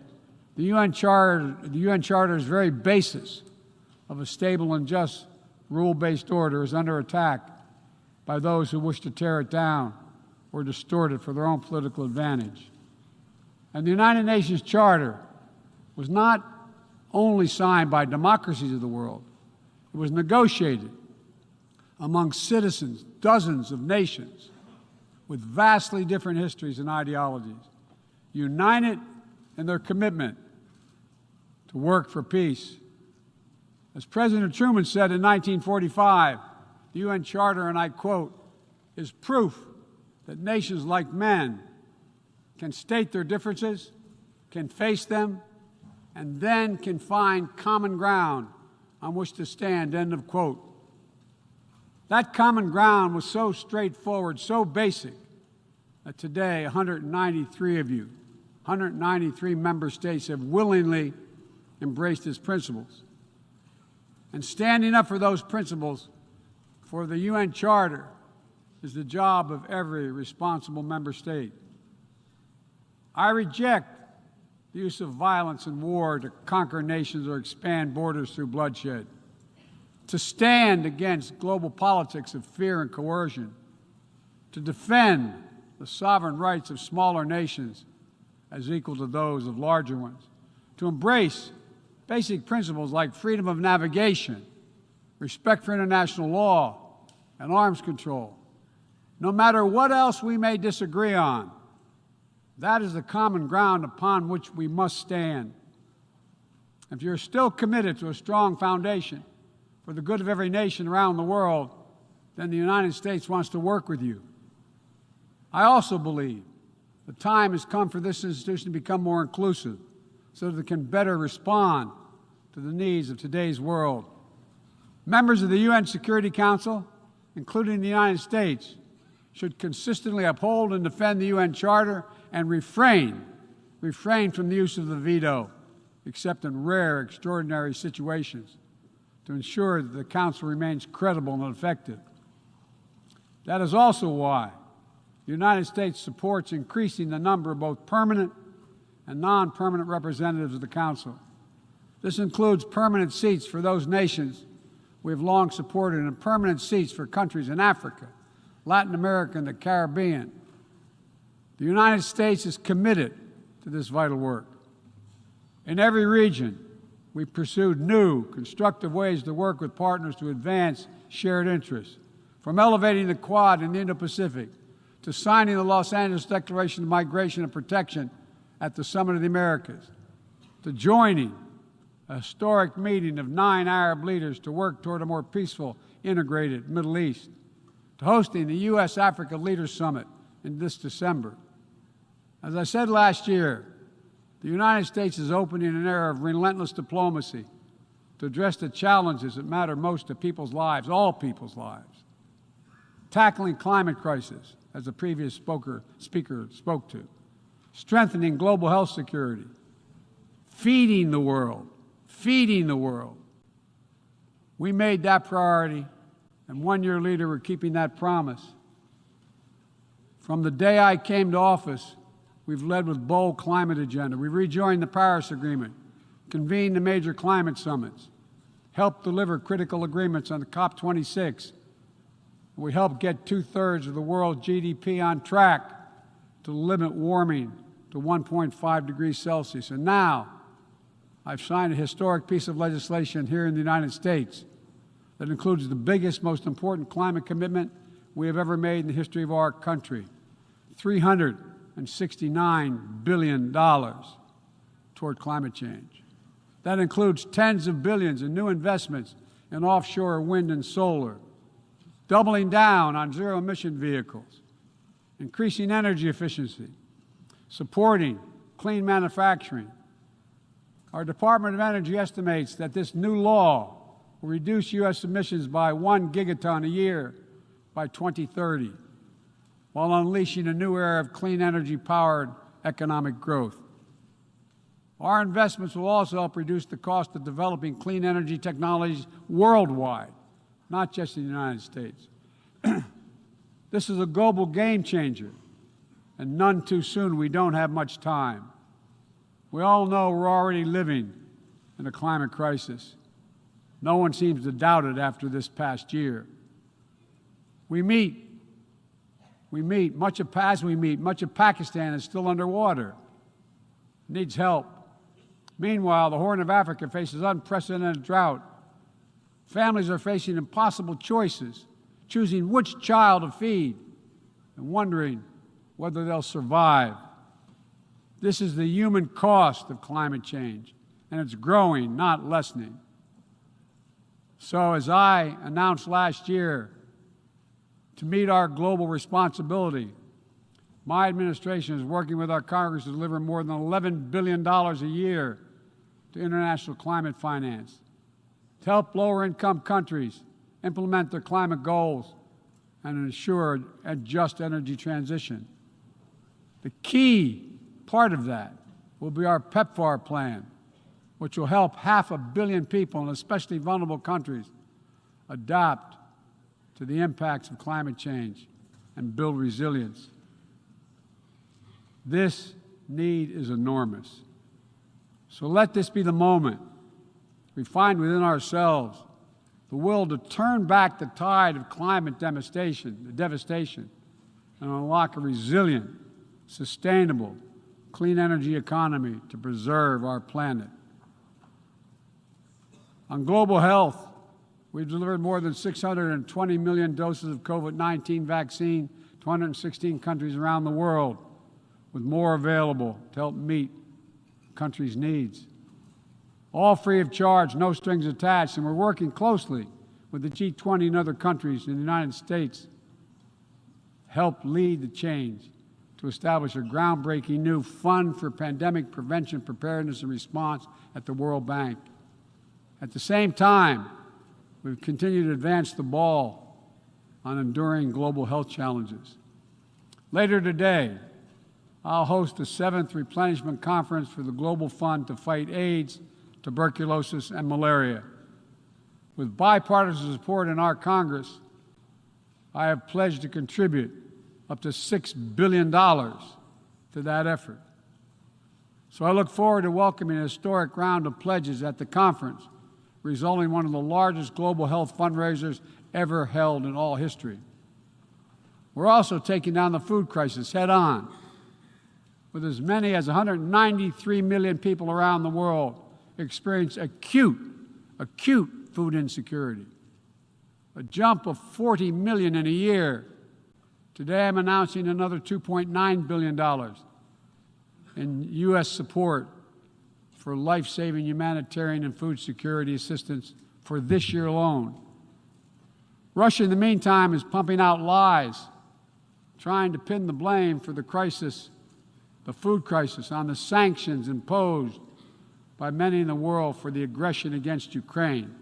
the UN Charter's very basis of a stable and just rule-based order is under attack by those who wish to tear it down or distort it for their own political advantage. And the United Nations Charter was not only signed by democracies of the world, it was negotiated among citizens, dozens of nations with vastly different histories and ideologies, united in their commitment to work for peace. As President Truman said in 1945, the UN Charter, and I quote, is proof that nations like men can state their differences, can face them, and then can find common ground on which to stand, end of quote. That common ground was so straightforward, so basic, that today 193 of you, 193 member states have willingly embraced its principles. And standing up for those principles, for the UN Charter, is the job of every responsible member state. I reject the use of violence and war to conquer nations or expand borders through bloodshed, to stand against global politics of fear and coercion, to defend the sovereign rights of smaller nations as equal to those of larger ones, to embrace basic principles like freedom of navigation, respect for international law, and arms control. No matter what else we may disagree on, that is the common ground upon which we must stand. If you're still committed to a strong foundation for the good of every nation around the world, then the United States wants to work with you. I also believe the time has come for this institution to become more inclusive so that it can better respond to the needs of today's world. Members of the UN Security Council, including the United States, should consistently uphold and defend the UN Charter and refrain from the use of the veto, except in rare, extraordinary situations, to ensure that the Council remains credible and effective. That is also why the United States supports increasing the number of both permanent and non-permanent representatives of the Council. This includes permanent seats for those nations we have long supported and permanent seats for countries in Africa, Latin America, and the Caribbean. The United States is committed to this vital work. In every region, we pursued new, constructive ways to work with partners to advance shared interests, from elevating the Quad in the Indo-Pacific to signing the Los Angeles Declaration of Migration and Protection at the Summit of the Americas, to joining a historic meeting of 9 Arab leaders to work toward a more peaceful, integrated Middle East, to hosting the U.S.-Africa Leaders Summit in this December. As I said last year, the United States is opening an era of relentless diplomacy to address the challenges that matter most to people's lives, all people's lives. Tackling climate crisis, as the previous speaker spoke to, strengthening global health security, feeding the world. We made that priority, and 1 year later we're keeping that promise. From the day I came to office, we've led with bold climate agenda. We rejoined the Paris Agreement, convened the major climate summits, helped deliver critical agreements on the COP26. We helped get 2/3 of the world's GDP on track to limit warming to 1.5 degrees Celsius. And now, I've signed a historic piece of legislation here in the United States that includes the biggest, most important climate commitment we have ever made in the history of our country, $369 billion toward climate change. That includes tens of billions in new investments in offshore wind and solar, doubling down on zero-emission vehicles, increasing energy efficiency, supporting clean manufacturing. Our Department of Energy estimates that this new law will reduce U.S. emissions by 1 gigaton a year by 2030, while unleashing a new era of clean energy-powered economic growth. Our investments will also help reduce the cost of developing clean energy technologies worldwide, not just in the United States. This is a global game changer, and none too soon. We don't have much time. We all know we're already living in a climate crisis. No one seems to doubt it after this past year. Much of Pakistan is still underwater, needs help. Meanwhile, the Horn of Africa faces unprecedented drought. Families are facing impossible choices, choosing which child to feed and wondering whether they'll survive. This is the human cost of climate change, and it's growing, not lessening. So, as I announced last year, to meet our global responsibility, my administration is working with our Congress to deliver more than $11 billion a year to international climate finance, to help lower-income countries implement their climate goals and ensure a just energy transition. The key part of that will be our PEPFAR plan, which will help 500 million people in especially vulnerable countries adapt to the impacts of climate change and build resilience. This need is enormous. So let this be the moment we find within ourselves the will to turn back the tide of climate devastation, and unlock a resilient, sustainable, clean energy economy to preserve our planet. On global health, we've delivered more than 620 million doses of COVID-19 vaccine to 116 countries around the world, with more available to help meet countries' needs. All free of charge, no strings attached, and we're working closely with the G20 and other countries in the United States help lead the change to establish a groundbreaking new fund for pandemic prevention, preparedness, and response at the World Bank. At the same time, we've continued to advance the ball on enduring global health challenges. Later today, I'll host the 7th Replenishment Conference for the Global Fund to fight AIDS, tuberculosis, and malaria. With bipartisan support in our Congress, I have pledged to contribute up to $6 billion to that effort. So I look forward to welcoming a historic round of pledges at the conference, resulting in one of the largest global health fundraisers ever held in all history. We're also taking down the food crisis head on, with as many as 193 million people around the world experience acute food insecurity, a jump of 40 million in a year. Today I'm announcing another $2.9 billion in U.S. support for life-saving humanitarian and food security assistance for this year alone. Russia, in the meantime, is pumping out lies, trying to pin the blame for the crisis, the food crisis, on the sanctions imposed by many in the world for the aggression against Ukraine.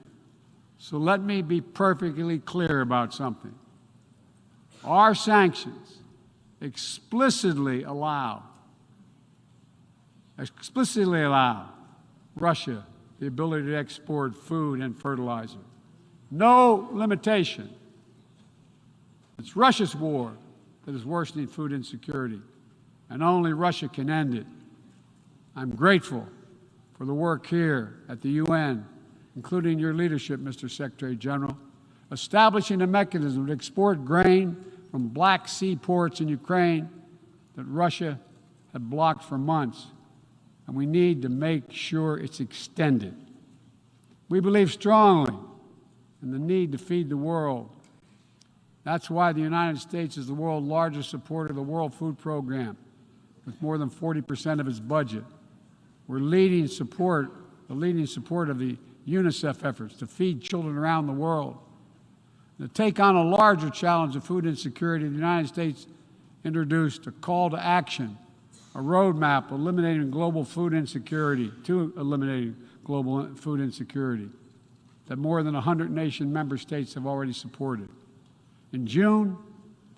So let me be perfectly clear about something. Our sanctions explicitly allow Russia the ability to export food and fertilizer. No limitation. It's Russia's war that is worsening food insecurity, and only Russia can end it. I'm grateful for the work here at the UN, including your leadership, Mr. Secretary General, establishing a mechanism to export grain from Black Sea ports in Ukraine that Russia had blocked for months, and we need to make sure it's extended. We believe strongly in the need to feed the world. That's why the United States is the world's largest supporter of the World Food Program, with more than 40% of its budget. We're the leading support of the UNICEF efforts to feed children around the world. To take on a larger challenge of food insecurity, the United States introduced a call to action, a roadmap eliminating global food insecurity, that more than 100 nation member states have already supported. In June,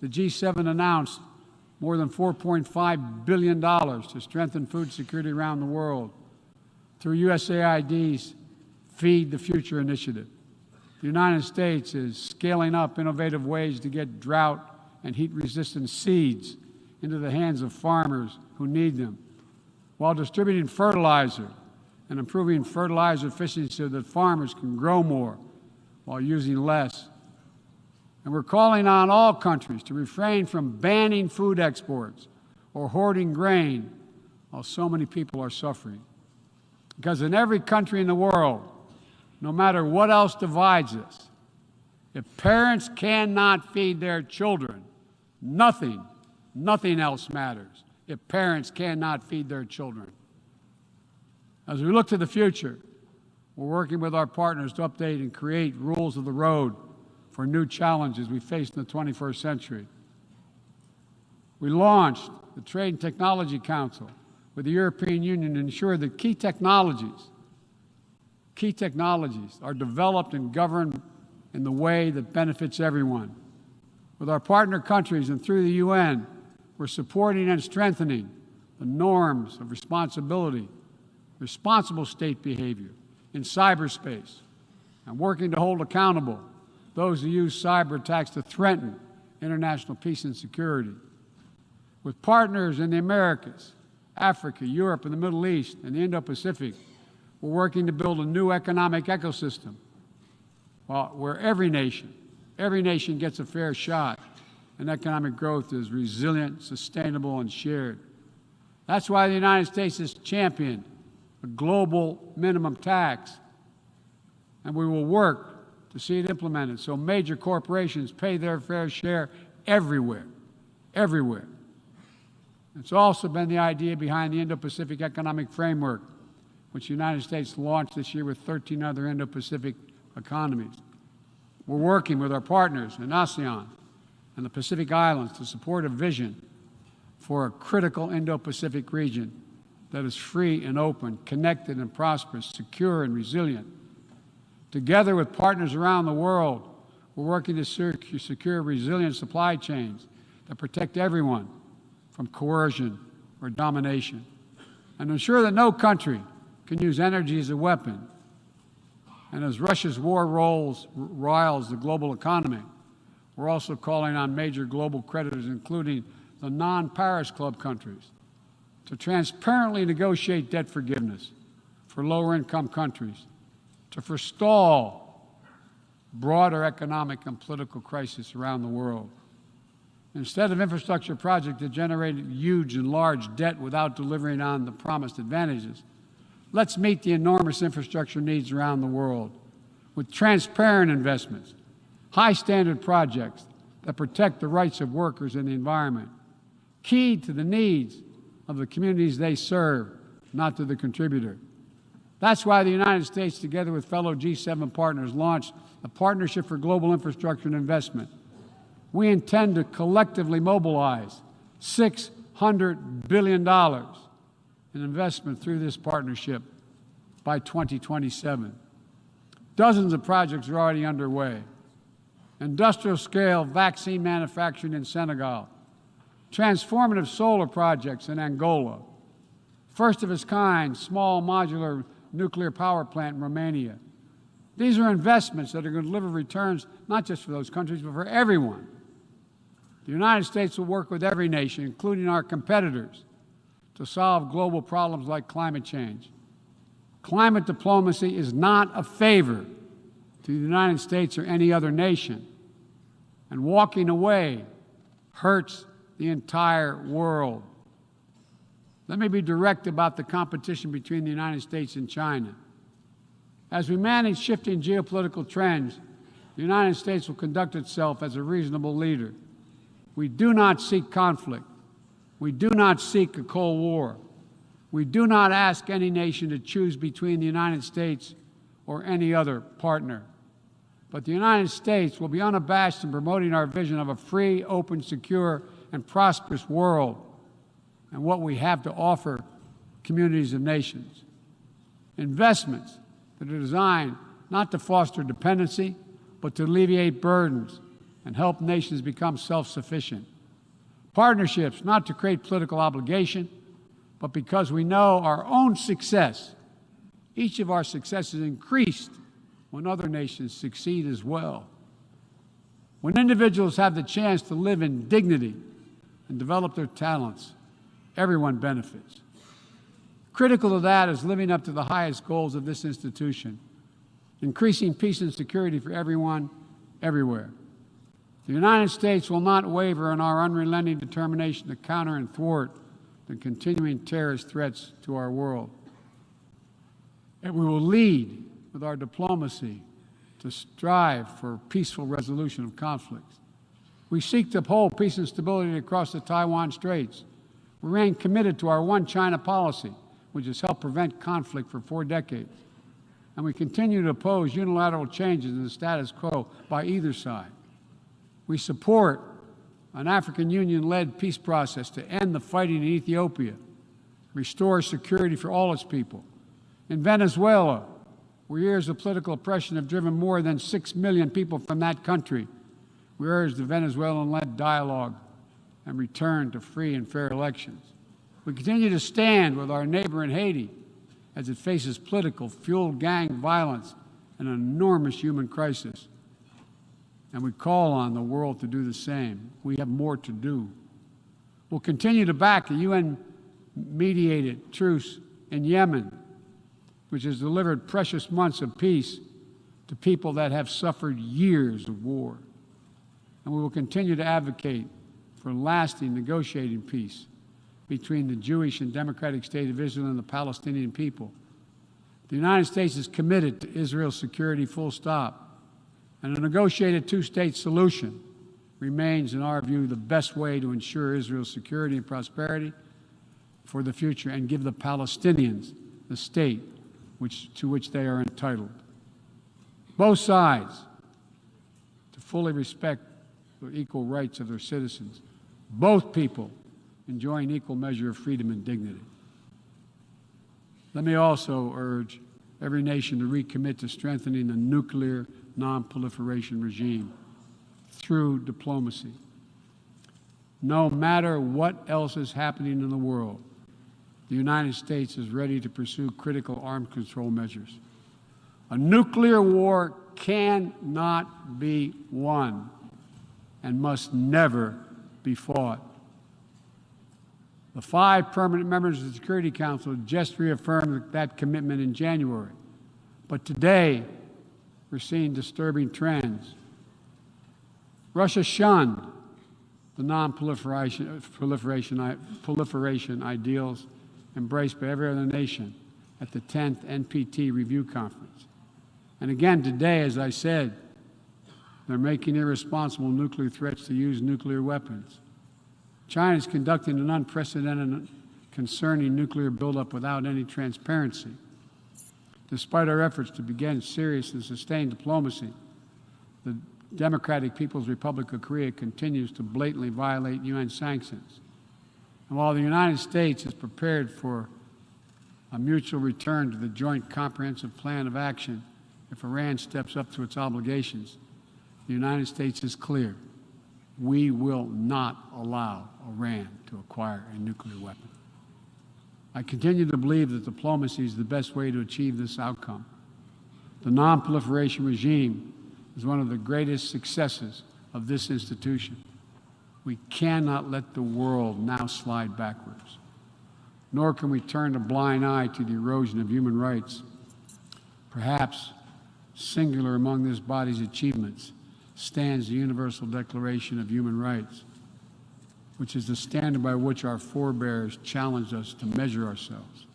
the G7 announced more than $4.5 billion to strengthen food security around the world through USAID's Feed the Future initiative. The United States is scaling up innovative ways to get drought and heat-resistant seeds into the hands of farmers who need them, while distributing fertilizer and improving fertilizer efficiency so that farmers can grow more while using less. And we're calling on all countries to refrain from banning food exports or hoarding grain while so many people are suffering. Because in every country in the world, no matter what else divides us, if parents cannot feed their children, nothing else matters. If parents cannot feed their children. As we look to the future, we're working with our partners to update and create rules of the road for new challenges we face in the 21st century. We launched the Trade and Technology Council with the European Union to ensure that key technologies are developed and governed in the way that benefits everyone. With our partner countries and through the UN, we're supporting and strengthening the norms of responsibility, responsible state behavior in cyberspace, and working to hold accountable those who use cyber attacks to threaten international peace and security. With partners in the Americas, Africa, Europe, and the Middle East, and the Indo-Pacific, we're working to build a new economic ecosystem where every nation gets a fair shot, and economic growth is resilient, sustainable, and shared. That's why the United States has championed a global minimum tax, and we will work to see it implemented so major corporations pay their fair share everywhere. It's also been the idea behind the Indo-Pacific Economic Framework, which the United States launched this year with 13 other Indo-Pacific economies. We're working with our partners in ASEAN and the Pacific Islands to support a vision for a critical Indo-Pacific region that is free and open, connected and prosperous, secure and resilient. Together with partners around the world, we're working to secure resilient supply chains that protect everyone from coercion or domination, and ensure that no country can use energy as a weapon. And as Russia's war riles the global economy, we're also calling on major global creditors, including the non-Paris Club countries, to transparently negotiate debt forgiveness for lower-income countries, to forestall broader economic and political crisis around the world. Instead of infrastructure projects that generate huge and large debt without delivering on the promised advantages, let's meet the enormous infrastructure needs around the world with transparent investments, high-standard projects that protect the rights of workers and the environment, keyed to the needs of the communities they serve, not to the contributor. That's why the United States, together with fellow G7 partners, launched a Partnership for Global Infrastructure and Investment. We intend to collectively mobilize $600 billion in investment through this partnership by 2027. Dozens of projects are already underway. Industrial-scale vaccine manufacturing in Senegal, transformative solar projects in Angola, first-of-its-kind small modular nuclear power plant in Romania. These are investments that are going to deliver returns not just for those countries, but for everyone. The United States will work with every nation, including our competitors, to solve global problems like climate change. Climate diplomacy is not a favor to the United States or any other nation, and walking away hurts the entire world. Let me be direct about the competition between the United States and China. As we manage shifting geopolitical trends, the United States will conduct itself as a reasonable leader. We do not seek conflict. We do not seek a Cold War. We do not ask any nation to choose between the United States or any other partner. But the United States will be unabashed in promoting our vision of a free, open, secure, and prosperous world and what we have to offer communities of nations. Investments that are designed not to foster dependency, but to alleviate burdens and help nations become self-sufficient. Partnerships not to create political obligation, but because we know our own success. Each of our successes increased when other nations succeed as well. When individuals have the chance to live in dignity and develop their talents, everyone benefits. Critical to that is living up to the highest goals of this institution, increasing peace and security for everyone, everywhere. The United States will not waver in our unrelenting determination to counter and thwart the continuing terrorist threats to our world. And we will lead with our diplomacy to strive for peaceful resolution of conflicts. We seek to uphold peace and stability across the Taiwan Straits. We remain committed to our one China policy, which has helped prevent conflict for 4 decades. And we continue to oppose unilateral changes in the status quo by either side. We support an African Union-led peace process to end the fighting in Ethiopia, restore security for all its people. In Venezuela, where years of political oppression have driven more than 6 million people from that country, we urge the Venezuelan-led dialogue and return to free and fair elections. We continue to stand with our neighbor in Haiti as it faces political, fueled gang violence and an enormous human crisis. And we call on the world to do the same. We have more to do. We'll continue to back the UN-mediated truce in Yemen, which has delivered precious months of peace to people that have suffered years of war. And we will continue to advocate for lasting negotiating peace between the Jewish and Democratic State of Israel and the Palestinian people. The United States is committed to Israel's security, full stop. And a negotiated two-state solution remains, in our view, the best way to ensure Israel's security and prosperity for the future and give the Palestinians the state to which they are entitled. Both sides to fully respect the equal rights of their citizens. Both people enjoying equal measure of freedom and dignity. Let me also urge every nation to recommit to strengthening the nuclear non-proliferation regime through diplomacy. No matter what else is happening in the world, the United States is ready to pursue critical arms control measures. A nuclear war cannot be won and must never be fought. The 5 permanent members of the Security Council just reaffirmed that commitment in January. But today, we're seeing disturbing trends. Russia shunned the non-proliferation ideals embraced by every other nation at the 10th NPT Review Conference. And again today, as I said, they're making irresponsible nuclear threats to use nuclear weapons. China is conducting an unprecedented, concerning nuclear buildup without any transparency. Despite our efforts to begin serious and sustained diplomacy, the Democratic People's Republic of Korea continues to blatantly violate UN sanctions. And while the United States is prepared for a mutual return to the Joint Comprehensive Plan of Action if Iran steps up to its obligations, the United States is clear. We will not allow Iran to acquire a nuclear weapon. I continue to believe that diplomacy is the best way to achieve this outcome. The non-proliferation regime is one of the greatest successes of this institution. We cannot let the world now slide backwards, nor can we turn a blind eye to the erosion of human rights. Perhaps singular among this body's achievements stands the Universal Declaration of Human Rights, which is the standard by which our forebears challenged us to measure ourselves.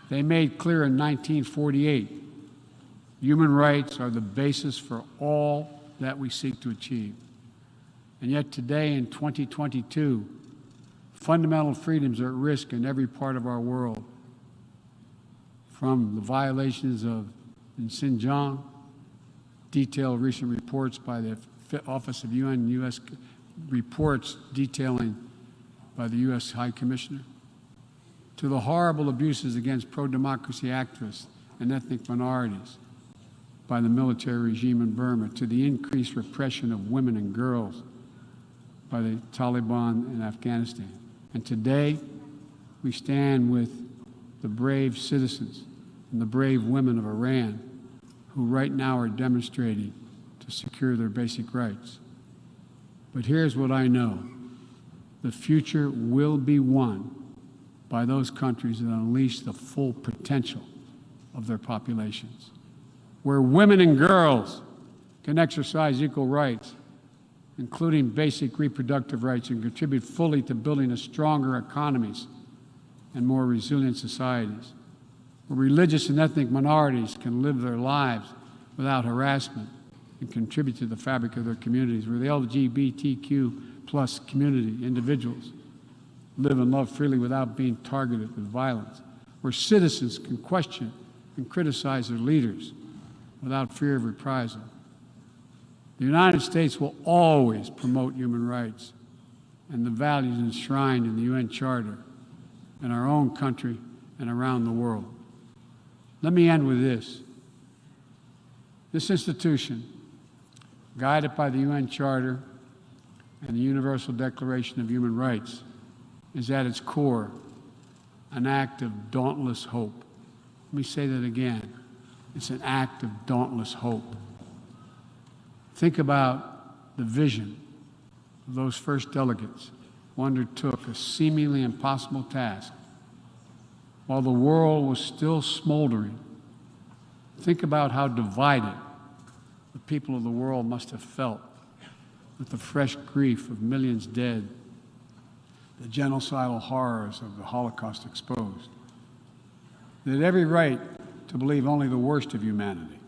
They made clear in 1948, human rights are the basis for all that we seek to achieve. And yet today, in 2022, fundamental freedoms are at risk in every part of our world, from the violations in Xinjiang, detailed recent reports by the Office of UN U.S. reports detailing by the U.S. High Commissioner, to the horrible abuses against pro-democracy activists and ethnic minorities by the military regime in Burma, to the increased repression of women and girls by the Taliban in Afghanistan. And today, we stand with the brave citizens and the brave women of Iran who right now are demonstrating to secure their basic rights. But here's what I know. The future will be won by those countries that unleash the full potential of their populations, where women and girls can exercise equal rights, including basic reproductive rights, and contribute fully to building a stronger economies and more resilient societies, where religious and ethnic minorities can live their lives without harassment and contribute to the fabric of their communities, where the LGBTQ plus community, individuals, live and love freely without being targeted with violence, where citizens can question and criticize their leaders without fear of reprisal. The United States will always promote human rights and the values enshrined in the UN Charter in our own country and around the world. Let me end with this. This institution, guided by the UN Charter and the Universal Declaration of Human Rights, is at its core an act of dauntless hope. Let me say that again. It's an act of dauntless hope. Think about the vision of those first delegates who undertook a seemingly impossible task while the world was still smoldering. Think about how divided the people of the world must have felt with the fresh grief of millions dead, the genocidal horrors of the Holocaust exposed. They had every right to believe only the worst of humanity.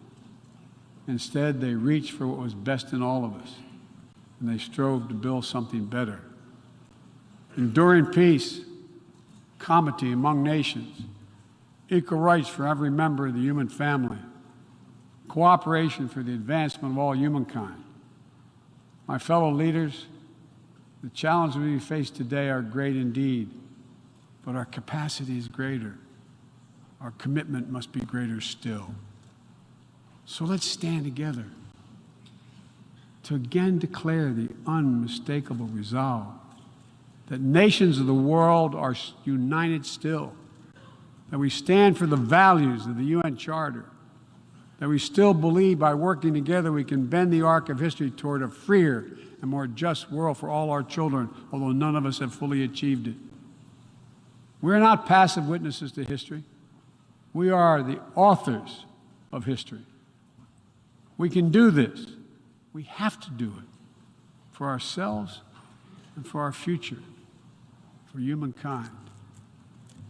Instead, they reached for what was best in all of us, and they strove to build something better. Enduring peace, comity among nations, equal rights for every member of the human family, cooperation for the advancement of all humankind. My fellow leaders, the challenges we face today are great indeed, but our capacity is greater. Our commitment must be greater still. So let's stand together to again declare the unmistakable resolve that nations of the world are united still, that we stand for the values of the UN Charter, that we still believe by working together we can bend the arc of history toward a freer and more just world for all our children, although none of us have fully achieved it. We're not passive witnesses to history. We are the authors of history. We can do this. We have to do it for ourselves and for our future, for humankind.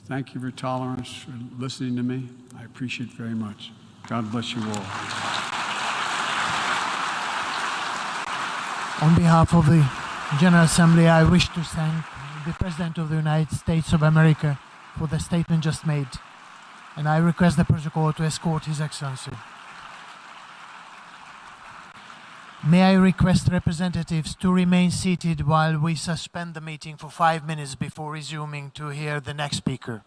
Thank you for your tolerance, for listening to me. I appreciate it very much. God bless you all. On behalf of the General Assembly, I wish to thank the President of the United States of America for the statement just made, and I request the protocol to escort His Excellency. May I request representatives to remain seated while we suspend the meeting for 5 minutes before resuming to hear the next speaker.